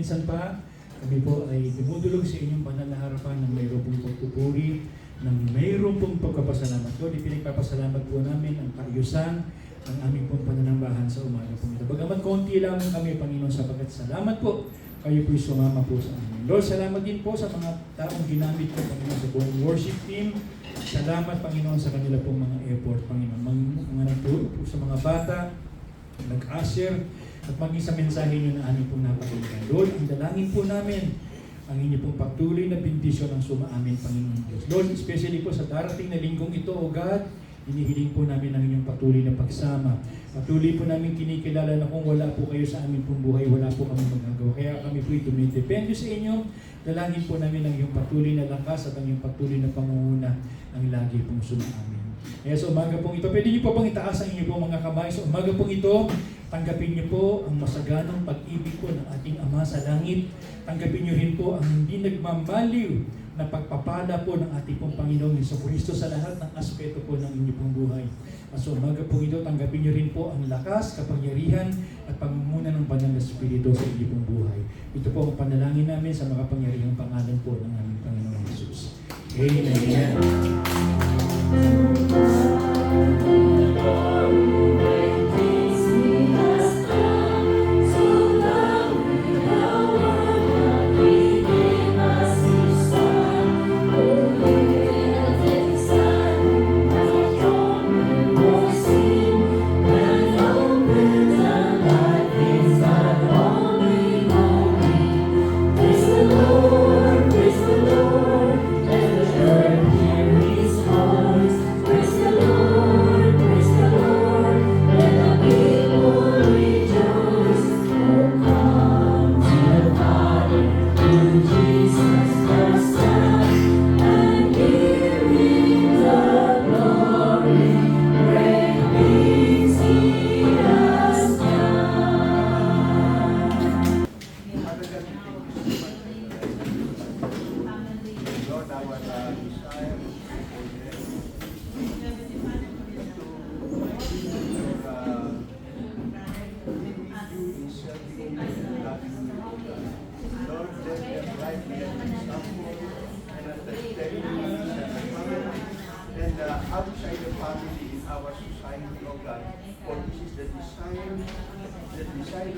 minsan pa, kami po ay dumudulog sa inyong panalaharapan ng mayroon pong pagpupuri, ng mayroon pong pagkapasalamat. Lord, ipinagpapasalamat po namin ang kaayusan, ang aming pong pananambahan sa umaga po ito. Bagamat konti lang kami, Panginoon, sapagkat salamat po, kayo po'y sumama po sa amin. Lord, salamat din po sa mga taong ginamit po, Panginoon, sa buong worship team. Salamat, Panginoon, sa kanila pong mga effort, Panginoon. Mga nagturo po sa mga bata, nag-usher, at maging sa mensahe nyo na aming pong napakinggan. Lord, ang dalangin po namin, ang inyo pong patuloy na bendisyon ang sumaamin, Panginoon Diyos. Lord, especially po sa darating na linggong ito, O God, hinihiling po namin ang inyong patuloy na pagsama. Patuloy po namin kinikilala na kung wala po kayo sa aming pong buhay, wala po kami magagawa. Kaya kami po dumidepende sa inyo. Dalangin po namin ang iyong patuloy na lakas at ang iyong patuloy na pangunguna ang lagi pong sumaamin. Kaya sa umaga pong ito, pwede niyo po bang itaas ang inyo pong mga kamay? Sa umaga pong ito, tanggapin niyo po ang masaganang pag-ibig po ng ating Ama sa langit. Tanggapin niyo rin po ang hindi nagmamaliw na pagpapala po ng ating pong Panginoong Jesucristo sa lahat ng aspeto po ng inyong pong buhay. At sa umaga pong ito, tanggapin niyo rin po ang lakas, kapangyarihan at pangunguna ng Banal na Espiritu sa inyong pong buhay. Ito po ang panalangin namin sa makapangyarihang pangalan po ng aming Panginoong Jesus. Amen. Outside the family in our society, O God, for this is the design of you, the design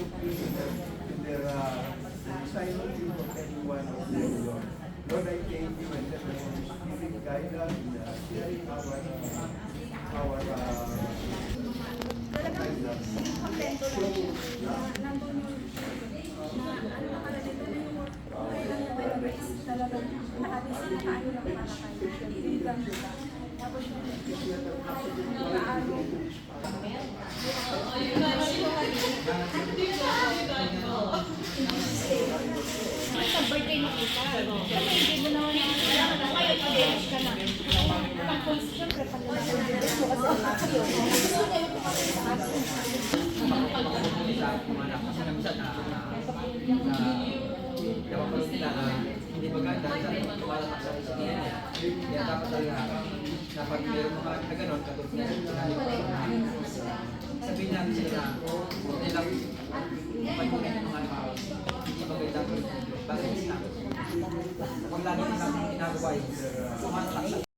of you for everyone of them, Lord. Lord, I thank you and let the Holy Spirit guide us in sharing Sa birthday mo kita, kasi hindi mo naman kailangan na kayo mag-edge ka na. Tapos, syempre, pag nalaman mo kasi ang laki yun. Gusto niya yung kumakain sa akin. Hindi maganda, tumalatak sa isipin niya. Kaya dapat talaga, dapat meron mga na gano'n, katulad niya, sabihin namin sila, hindi lang pag-ulit ng mga tao, hindi maganda ko, bakit sila? Huwag lagi namin ginagawa yung tumalatak sa